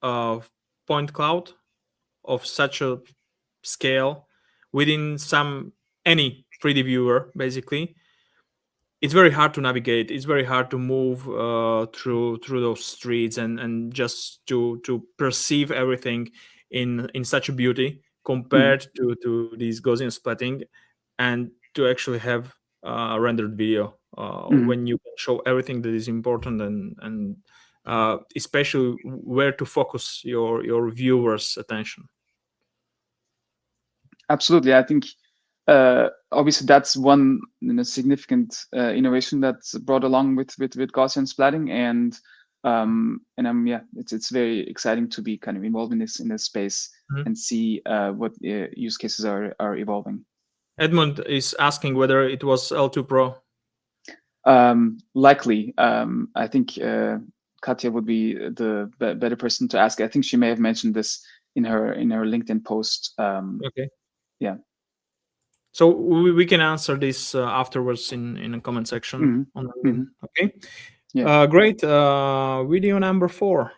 of point cloud of such a scale within any 3D viewer, basically, it's very hard to navigate. It's very hard to move through those streets and just to perceive everything in such a beauty compared to these Gaussian splatting, and to actually have rendered video when you can show everything that is important, and especially where to focus your viewers' attention. Absolutely, I think obviously that's one, you know, significant innovation that's brought along with Gaussian splatting, and yeah, it's very exciting to be kind of involved in this space and see what use cases are evolving. Edmund is asking whether it was L2 Pro. Likely, I think Katya would be the better person to ask. I think she may have mentioned this in her LinkedIn post. Okay. Yeah. So we can answer this afterwards in a comment section on the LinkedIn. Okay. Yeah. Great. Video number 4.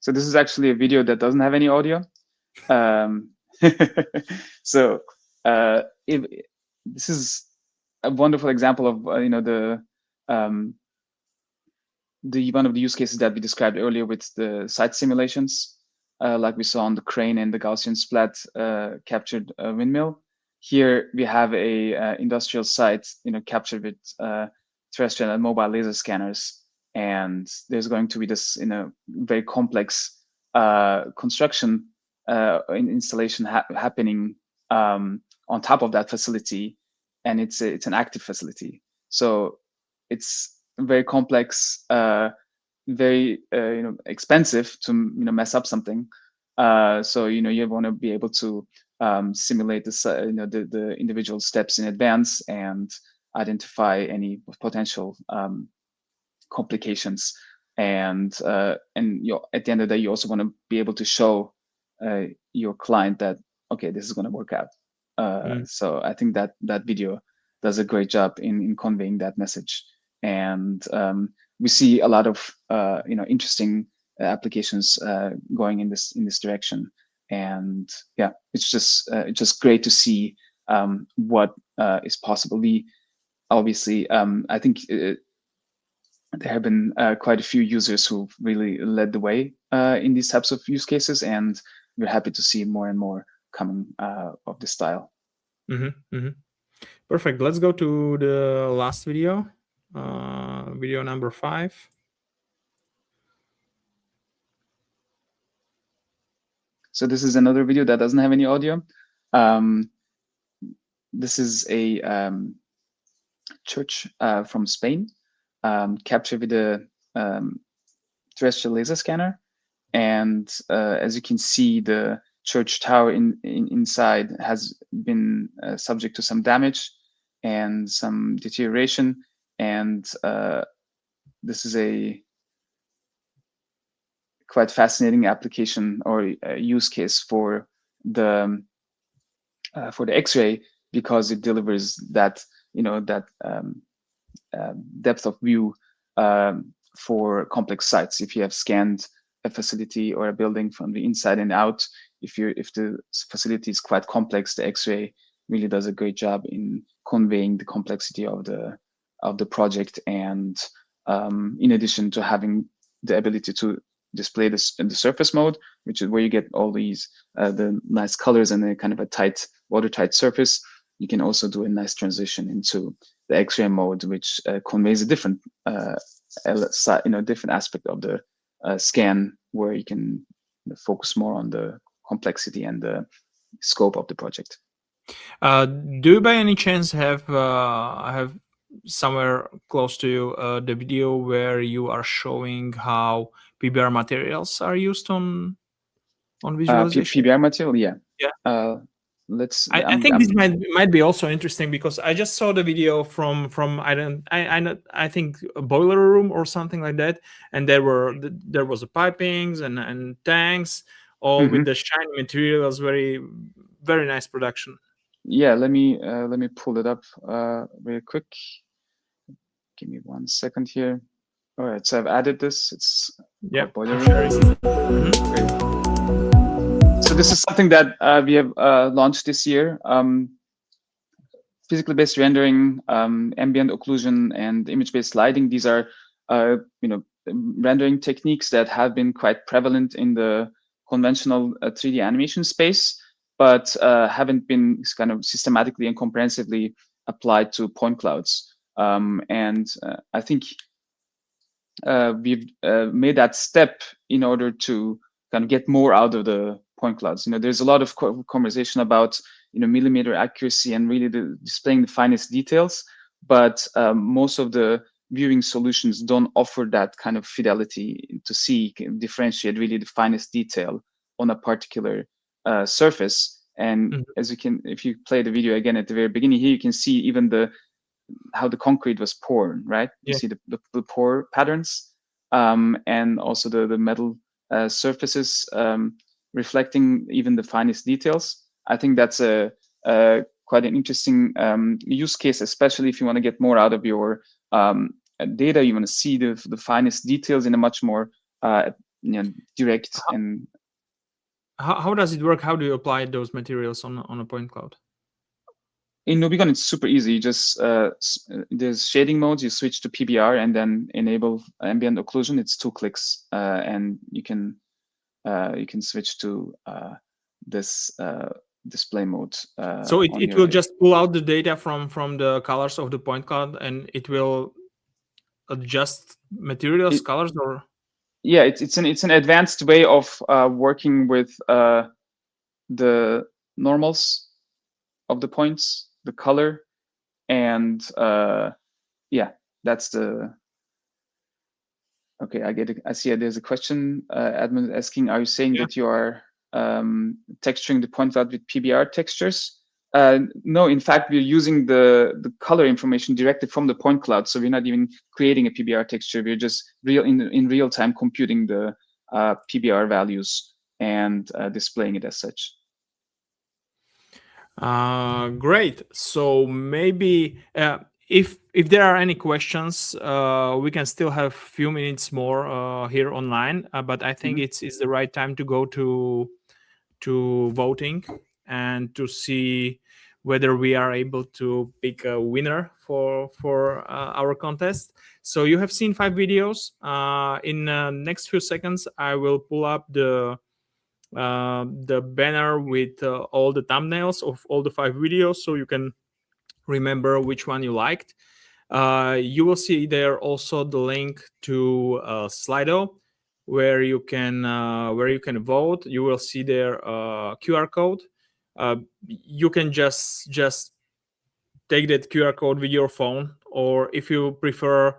So this is actually a video that doesn't have any audio. So this is a wonderful example of you know, the one of the use cases that we described earlier with the site simulations, like we saw on the crane and the Gaussian splat captured windmill. Here we have a industrial site, you know, captured with terrestrial and mobile laser scanners. And there's going to be this, you know, very complex construction installation happening on top of that facility, and it's an active facility. So it's very complex, very you know, expensive to, you know, mess up something. So, you know, you want to be able to simulate the, you know, the individual steps in advance and identify any potential complications, and you, at the end of the day, you also want to be able to show your client that, okay, this is going to work out. So I think that video does a great job in conveying that message, and we see a lot of you know, interesting applications going in this direction. And yeah, it's just great to see what is possible. We obviously, I think there have been quite a few users who've really led the way in these types of use cases, and we're happy to see more and more coming of this style. Perfect. Let's go to the last video, video number 5. So this is another video that doesn't have any audio. This is a church from Spain, captured with a terrestrial laser scanner. And as you can see, the church tower inside has been subject to some damage and some deterioration. And this is a quite fascinating application or use case for the X-ray because it delivers that, that depth of view for complex sites. If you have scanned a facility or a building from the inside and out, if the facility is quite complex, the X-ray really does a great job in conveying the complexity of the project. And in addition to having the ability to display this in the surface mode, which is where you get all these the nice colors and a kind of a tight, watertight surface, you can also do a nice transition into the X-ray mode, which conveys a different different aspect of the scan, where you can focus more on the complexity and the scope of the project. Do you by any chance have somewhere close to you the video where you are showing how PBR materials are used on visualization? PBR material, yeah. Yeah. Let's. I think this might be also interesting, because I just saw the video from I think a boiler room or something like that, and there was a pipings and tanks all with the shiny materials. Very, very nice production. Yeah, let me pull it up very quick. Give me 1 second here. All right, so I've added this. It's boiler room. Great. So this is something that we have launched this year. Physically based rendering, ambient occlusion, and image-based lighting. These are rendering techniques that have been quite prevalent in the conventional 3D animation space, but haven't been kind of systematically and comprehensively applied to point clouds. And I think we've made that step in order to kind of get more out of the point clouds. There's a lot of conversation about millimeter accuracy and really displaying the finest details, but most of the viewing solutions don't offer that kind of fidelity to differentiate really the finest detail on a particular surface. And as if you play the video again at the very beginning here, you can see even how the concrete was poured, right? You see the pour patterns, and also the metal surfaces reflecting even the finest details. I think that's quite an interesting use case, especially if you want to get more out of your data. You want to see the finest details in a much more direct. And how does it work? How do you apply those materials on a point cloud? In Nubigon, it's super easy. You just there's shading modes. You switch to PBR and then enable ambient occlusion. It's 2 clicks, and you can switch to this display mode. So it will just pull out the data from the colors of the point cloud, and it will adjust materials colors, or yeah, it's an advanced way of working with the normals of the points, the color, and that's the. Okay, I get it. I see there's a question. Admin is asking, are you saying that you are texturing the point cloud with PBR textures? No, in fact, we're using the color information directly from the point cloud. So we're not even creating a PBR texture. We're just in real time computing the PBR values and displaying it as such. Great. So maybe if there are any questions, we can still have a few minutes more here online. But I think it's the right time to go to voting and to see whether we are able to pick a winner for our contest. So you have seen 5 videos. In the next few seconds, I will pull up the banner with all the thumbnails of all the 5 videos, so you can remember which one you liked. You will see there also the link to Slido, where you can vote. You will see there QR code. You can just take that QR code with your phone, or if you prefer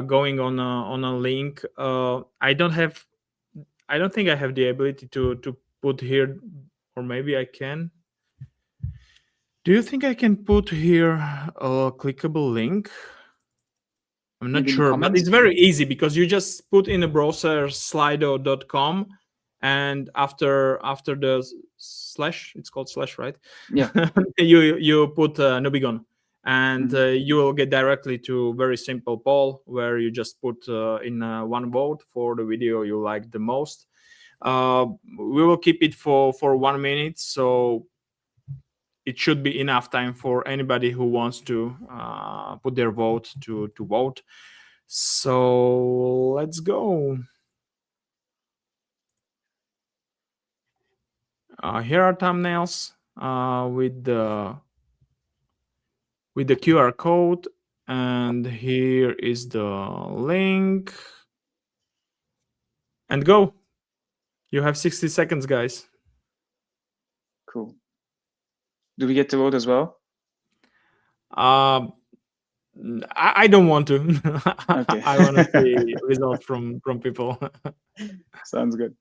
going on a link. I don't think I have the ability to put here, or maybe I can. Do you think I can put here a clickable link? I'm not sure, but it's very easy because you just put in a browser slido.com and after the slash, it's called slash, right? Yeah. you put Nubigon, and Mm-hmm. you will get directly to very simple poll where you just put in one vote for the video you like the most. We will keep it for 1 minute, so it should be enough time for anybody who wants to put their vote to vote. So let's go. Here are thumbnails with the QR code, and here is the link. And go. You have 60 seconds, guys. Cool. Do we get to vote as well? I don't want to. Okay. I want to see results from people. Sounds good.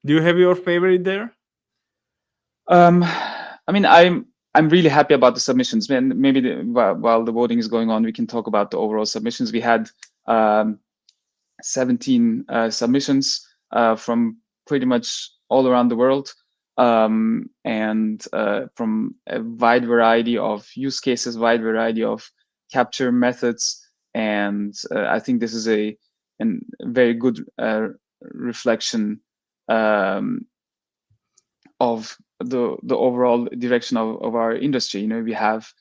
Do you have your favorite there? I mean, I'm really happy about the submissions. And maybe while the voting is going on, we can talk about the overall submissions. We had 17 submissions from pretty much all around the world, and from a wide variety of use cases, wide variety of capture methods. And I think this is a very good reflection of the overall direction of our industry. We have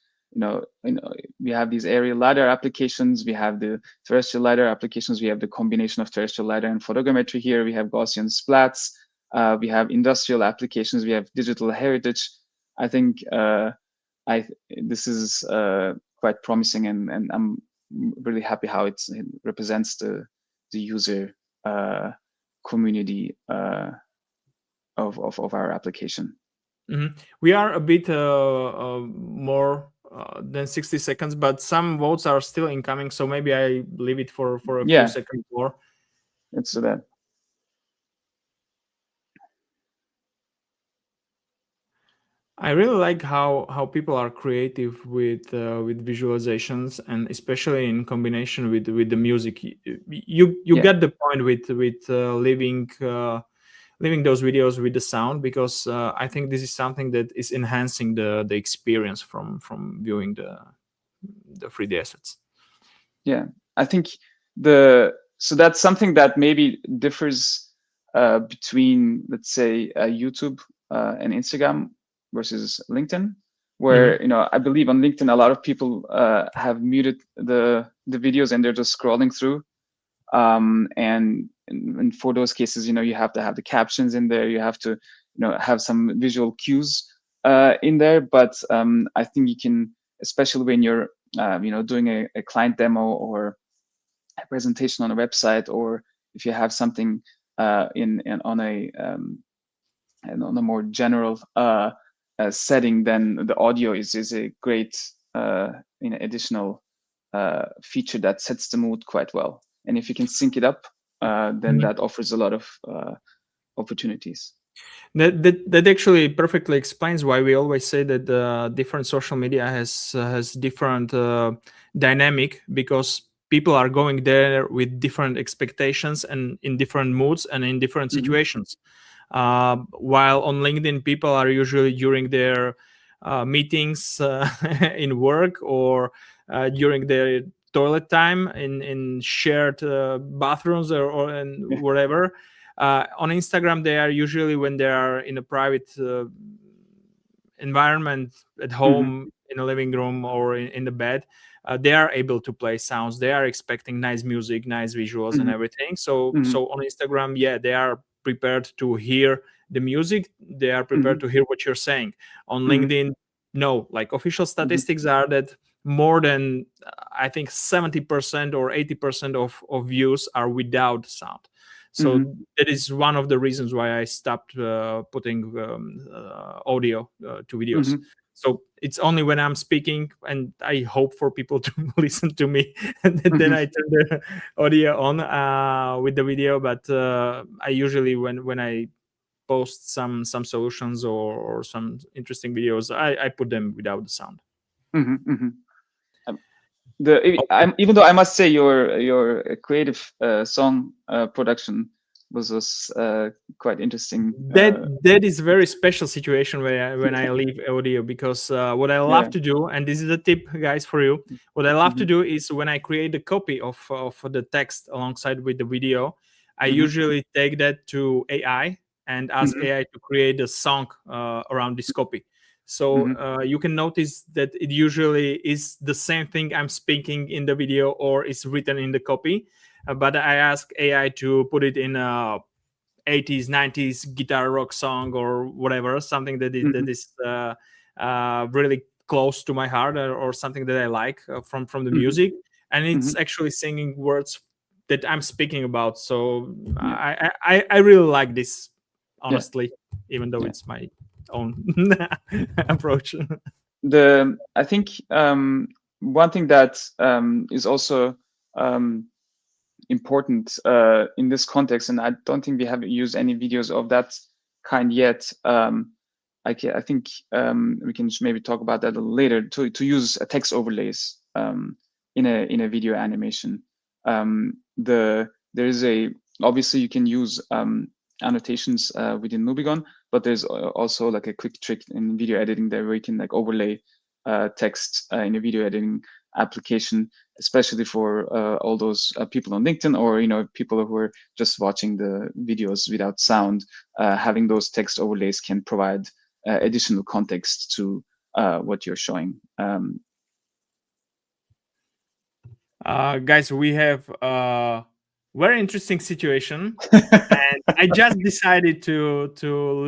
we have these aerial LiDAR applications, we have the terrestrial LiDAR applications, we have the combination of terrestrial LiDAR and photogrammetry here, we have Gaussian splats, we have industrial applications, we have digital heritage. I think this is quite promising, and I'm really happy how it represents the user community of our application. Mm-hmm. We are a bit more than 60 seconds, but some votes are still incoming, so maybe I leave it for a few seconds more. Let's do that. I really like how people are creative with visualizations, and especially in combination with the music. You get the point with leaving those videos with the sound, because I think this is something that is enhancing the experience from viewing the 3D assets. Yeah, I think so that's something that maybe differs between, let's say, YouTube and Instagram versus LinkedIn, where I believe on LinkedIn a lot of people have muted the videos and they're just scrolling through, and for those cases, you have to have the captions in there, you have to have some visual cues in there. But I think you can, especially when you're doing a client demo or a presentation on a website, or if you have something on a more general setting, then the audio is a great additional feature that sets the mood quite well. And if you can sync it up, then that offers a lot of opportunities. That actually perfectly explains why we always say that different social media has different dynamic, because people are going there with different expectations and in different moods and in different situations. While on LinkedIn, people are usually during their meetings in work, or during their toilet time in shared bathrooms or whatever. On Instagram, they are usually when they are in a private environment at home, in a living room or in the bed. They are able to play sounds. They are expecting nice music, nice visuals, and everything. So on Instagram, they are prepared to hear the music. They are prepared to hear what you're saying. On LinkedIn, no. Like, official statistics are that more than I think 70% or 80% of views are without sound. So that is one of the reasons why I stopped putting audio to videos. So it's only when I'm speaking and I hope for people to listen to me, and then I turn the audio on with the video. But I usually, when I post some solutions or some interesting videos, I put them without the sound. Even though I must say your creative song production was quite interesting. That is a very special situation when I leave audio, because what I love to do, and this is a tip, guys, for you. What I love to do is, when I create a copy of the text alongside with the video, I usually take that to AI and ask AI to create a song around this copy. So you can notice that it usually is the same thing I'm speaking in the video or is written in the copy, but I ask AI to put it in a 80s 90s guitar rock song or whatever, something that is really close to my heart, or something that I like from the music, and it's actually singing words that I'm speaking about. So I really like this, honestly, even though it's my own approach. I think one thing that is also important in this context, and I don't think we have used any videos of that kind yet. I think we can maybe talk about that a little later. To use text overlays in a video animation. There is obviously you can use annotations within Nubigon, but there's also like a quick trick in video editing there where you can like overlay text in a video editing application, especially for all those people on LinkedIn, or people who are just watching the videos without sound. Having those text overlays can provide additional context to what you're showing. Guys, we have a very interesting situation, and I just decided to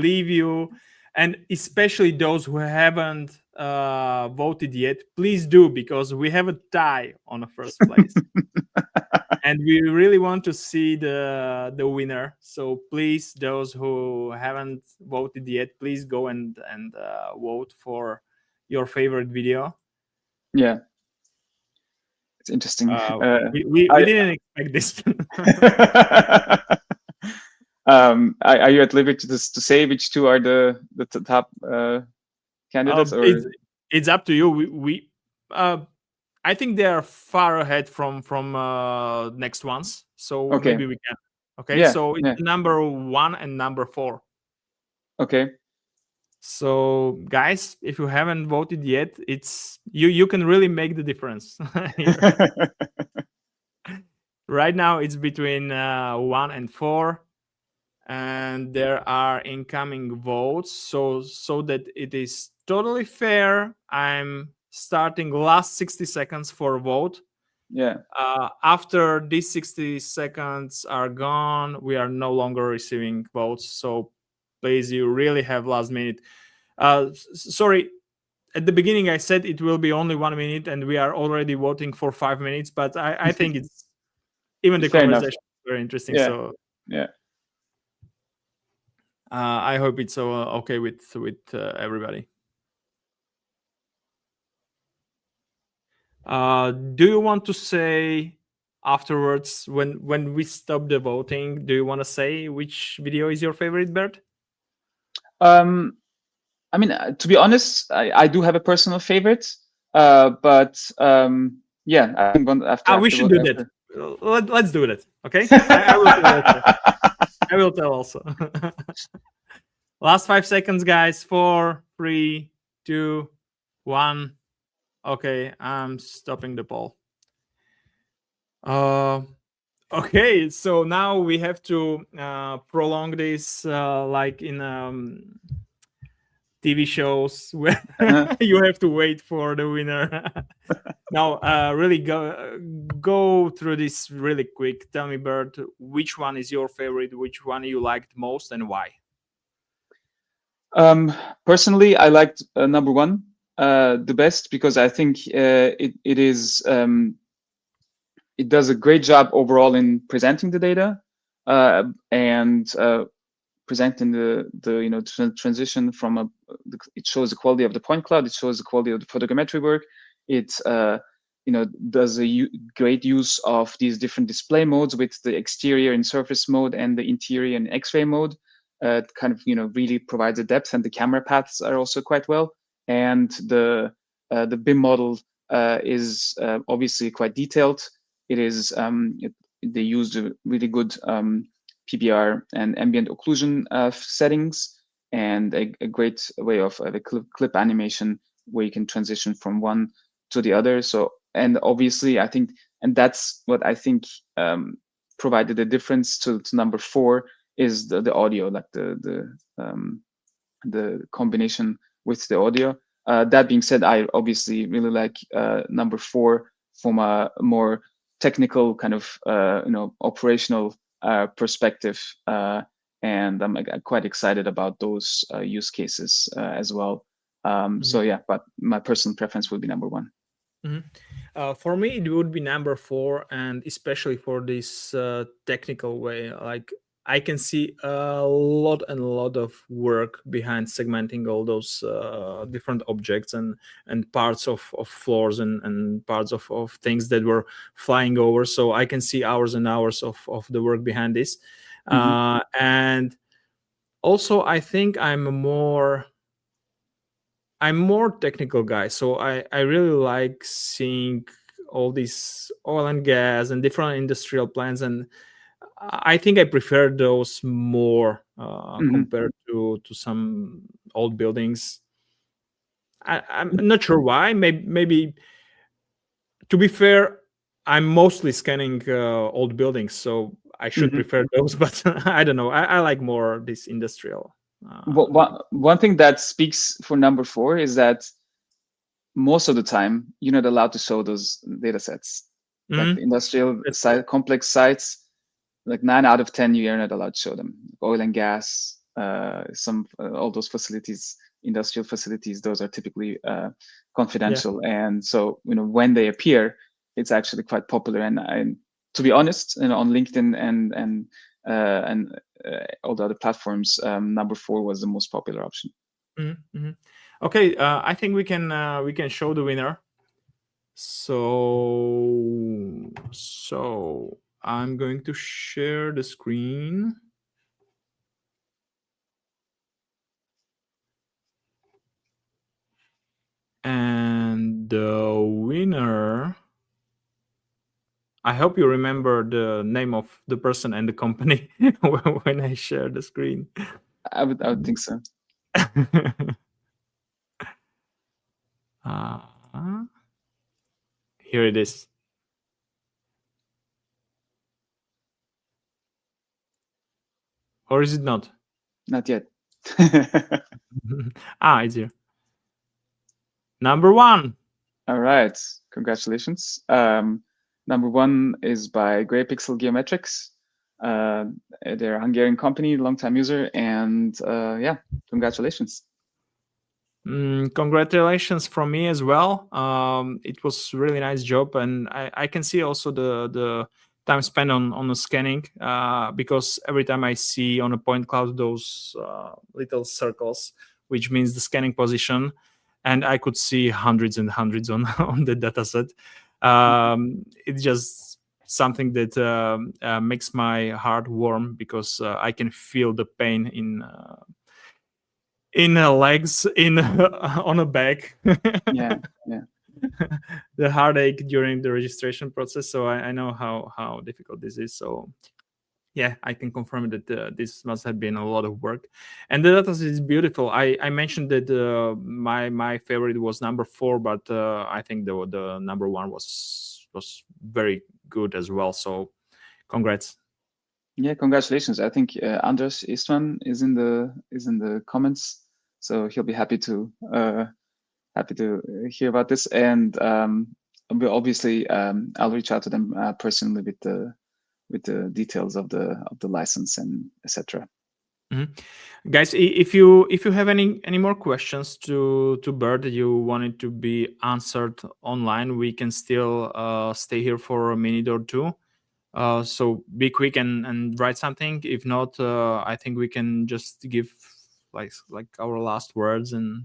leave you, and especially those who haven't voted yet, please do, because we have a tie on the first place. And we really want to see the winner. So please, those who haven't voted yet, please go and vote for your favorite video. Yeah, it's interesting. We didn't expect this. Are you at liberty to say which two are the top candidates? It's up to you. I think they are far ahead from next ones, so maybe we can. Okay, yeah, so it's number 1 and number 4. Okay. So guys, if you haven't voted yet, it's you can really make the difference. Right now it's between 1 and 4, and there are incoming votes, so that it is totally fair, I'm starting last 60 seconds for a vote. Yeah. After these 60 seconds are gone, we are no longer receiving votes. So please, you really have last minute. Sorry, at the beginning I said it will be only 1 minute, and we are already voting for 5 minutes. But I think it's even the conversation is very interesting. Yeah. So yeah. I hope it's okay with everybody. Do you want to say afterwards, when we stop the voting, do you want to say which video is your favorite, Bert? I mean, to be honest, I do have a personal favorite, but yeah, I think after we should do that. Let's do that. Okay, I will tell also. Last 5 seconds, guys. 4, 3, 2, 1. Okay, I'm stopping the poll. Okay, so now we have to prolong this like in TV shows where you have to wait for the winner. Now, really go through this really quick. Tell me, Bert, which one is your favorite? Which one you liked most, and why? Personally, I liked number 1 the best, because I think it is it does a great job overall in presenting the data and presenting the transition from it shows the quality of the point cloud, it shows the quality of the photogrammetry work, it does a great use of these different display modes with the exterior and surface mode and the interior and X-ray mode. Kind of really provides a depth, and the camera paths are also quite well, and the BIM model is obviously quite detailed. It is they used a really good PBR and ambient occlusion settings, and a great way of the clip animation where you can transition from one to the other. So, and obviously, I think, and that's what I think provided a difference to number 4 is the audio, like the combination with the audio. That being said, I obviously really like number 4 from a more technical kind of operational perspective, and I'm quite excited about those use cases as well. So yeah, but my personal preference would be number 1. For me, it would be number 4, and especially for this technical way. Like, I can see a lot of work behind segmenting all those different objects and parts of floors and parts of things that were flying over. So I can see hours and hours of the work behind this. And also, I think I'm a more technical guy, so I really like seeing all these oil and gas and different industrial plants, and I think I prefer those more compared to some old buildings. I'm not sure why. Maybe to be fair, I'm mostly scanning old buildings, so I should prefer those. But I don't know. I like more this industrial. One thing that speaks for number 4 is that most of the time you're not allowed to show those data sets. Like the industrial site, complex sites, like 9 out of 10 you're not allowed to show them. Oil and gas, all those facilities, industrial facilities, those are typically confidential. And so when they appear, it's actually quite popular. And to be honest, on LinkedIn and all the other platforms, number 4 was the most popular option. Okay, I think we can show the winner. So I'm going to share the screen. And the winner, I hope you remember the name of the person and the company when I share the screen. I would think so. Here it is. Or is it not? Not yet. It's here. Number 1. All right, congratulations. Number 1 is by Grey Pixel Geometrics. They're a Hungarian company, long-time user, and yeah, congratulations. Congratulations from me as well. It was a really nice job, and I can see also the time spent on the scanning, because every time I see on a point cloud those little circles, which means the scanning position, and I could see hundreds and hundreds on the dataset. It's just something that makes my heart warm, because I can feel the pain in legs, on a back. Yeah. The heartache during the registration process. So I know how difficult this is. So yeah, I can confirm that this must have been a lot of work, and the data is beautiful. I mentioned that my favorite was number 4, but I think the number 1 was very good as well. So congrats. Yeah, congratulations. I think Andras Istvan is in the comments, so he'll be happy to hear about this. And obviously, I'll reach out to them personally with the details of the license and etc. Guys, if you have any more questions to Bert that you wanted to be answered online, we can still stay here for a minute or two. So be quick and write something. If not, I think we can just give like our last words. And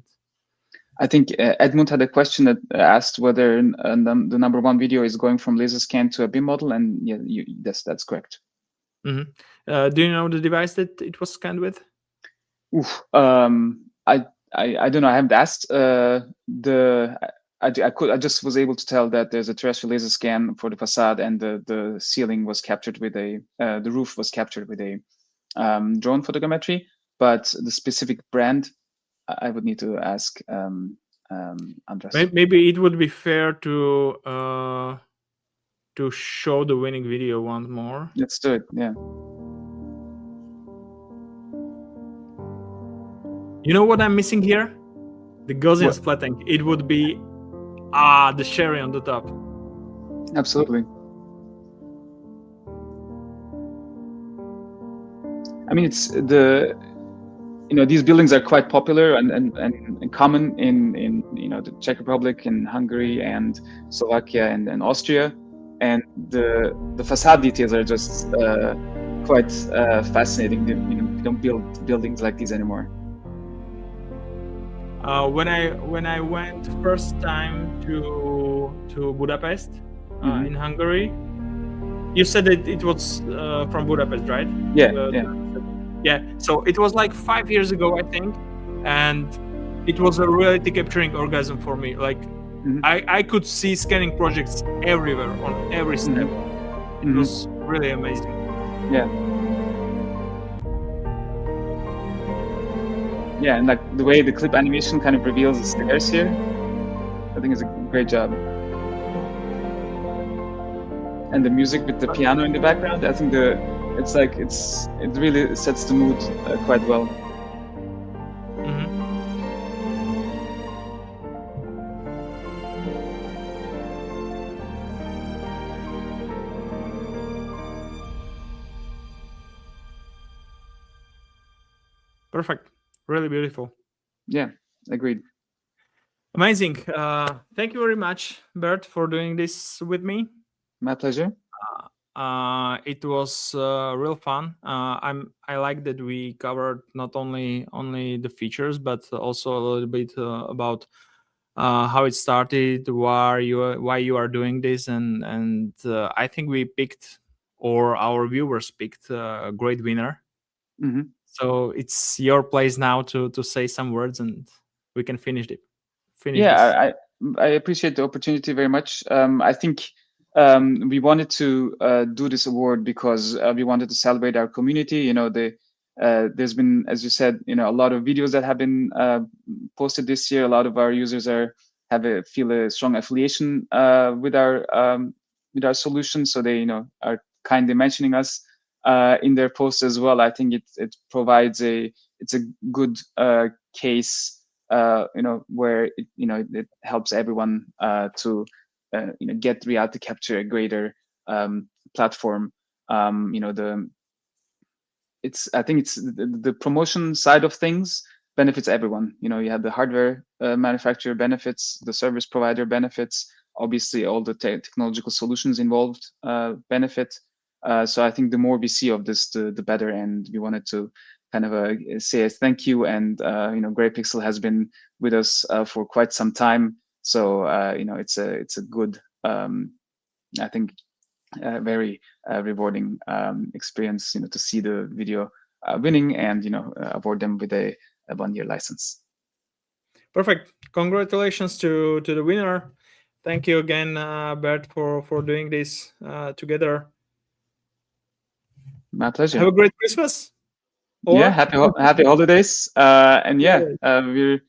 I think Edmund had a question that asked whether the number 1 video is going from laser scan to a BIM model, and yeah, that's correct. Do you know the device that it was scanned with? I don't know. I haven't asked. I just was able to tell that there's a terrestrial laser scan for the facade, and the ceiling was captured with the roof was captured with a drone photogrammetry. But the specific brand, I would need to ask Andras. Maybe it would be fair to show the winning video once more. Let's do it. Yeah. You know what I'm missing here? The Gaussian splatting. It would be the cherry on the top. Absolutely. I mean, it's these buildings are quite popular and common in the Czech Republic and Hungary and Slovakia and Austria, and the facade details are just quite fascinating. We don't build buildings like these anymore. When I went first time to Budapest in Hungary, you said that it was from Budapest, right? Yeah. So it was like 5 years ago, I think, and it was a reality capturing orgasm for me. Like I could see scanning projects everywhere on every step. It was really amazing. Yeah, and like the way the clip animation kind of reveals the stairs here, I think it's a great job. And the music with the piano in the background, I think it really sets the mood quite well. Perfect. Really beautiful. Yeah, agreed. Amazing. Thank you very much, Bert, for doing this with me. My pleasure. It was real fun. I like that we covered not only the features, but also a little bit about how it started, why you are doing this, and I think we picked, or our viewers picked, a great winner. So it's your place now to say some words, and we can finish it. I appreciate the opportunity very much. I think we wanted to do this award because we wanted to celebrate our community. There's been, as you said, a lot of videos that have been posted this year. A lot of our users feel a strong affiliation with our solution, so they are kindly mentioning us in their posts as well. I think it provides it's a good case, where it helps everyone to get reality capture a greater platform. I think it's the promotion side of things benefits everyone. You have the hardware manufacturer benefits, the service provider benefits, obviously all the technological solutions involved benefit. So I think the more we see of this, the better. And we wanted to kind of say a thank you. And Grey Pixel has been with us for quite some time. So it's a good, I think, very rewarding experience. To see the video winning and award them with a 1-year license. Perfect. Congratulations to the winner. Thank you again, Bert, for doing this together. My pleasure. Have a great Christmas. Yeah, happy holidays. And we're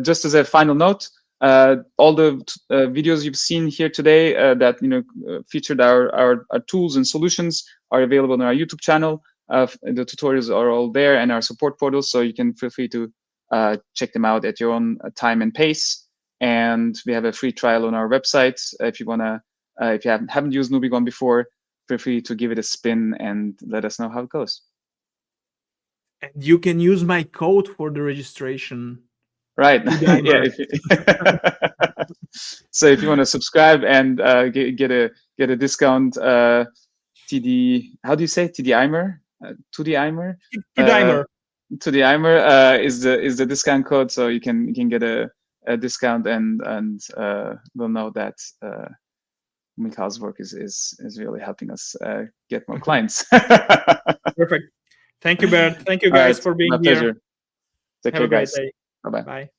just as a final note, all the videos you've seen here today that featured our tools and solutions are available on our YouTube channel. The tutorials are all there, and our support portal, so you can feel free to check them out at your own time and pace. And we have a free trial on our website. If you haven't used Nubigon before, feel free to give it a spin and let us know how it goes. And you can use my code for the registration. Right. Yeah. So if you want to subscribe and get a discount, TD. How do you say TD-IMER? TD-IMER. TD-IMER is the discount code, so you can get a discount, and we'll know that Mikhail's work is really helping us get more clients. Perfect. Thank you, Bert. Thank you guys for being here. Take Have care, a great guys. day. Bye-bye. Bye.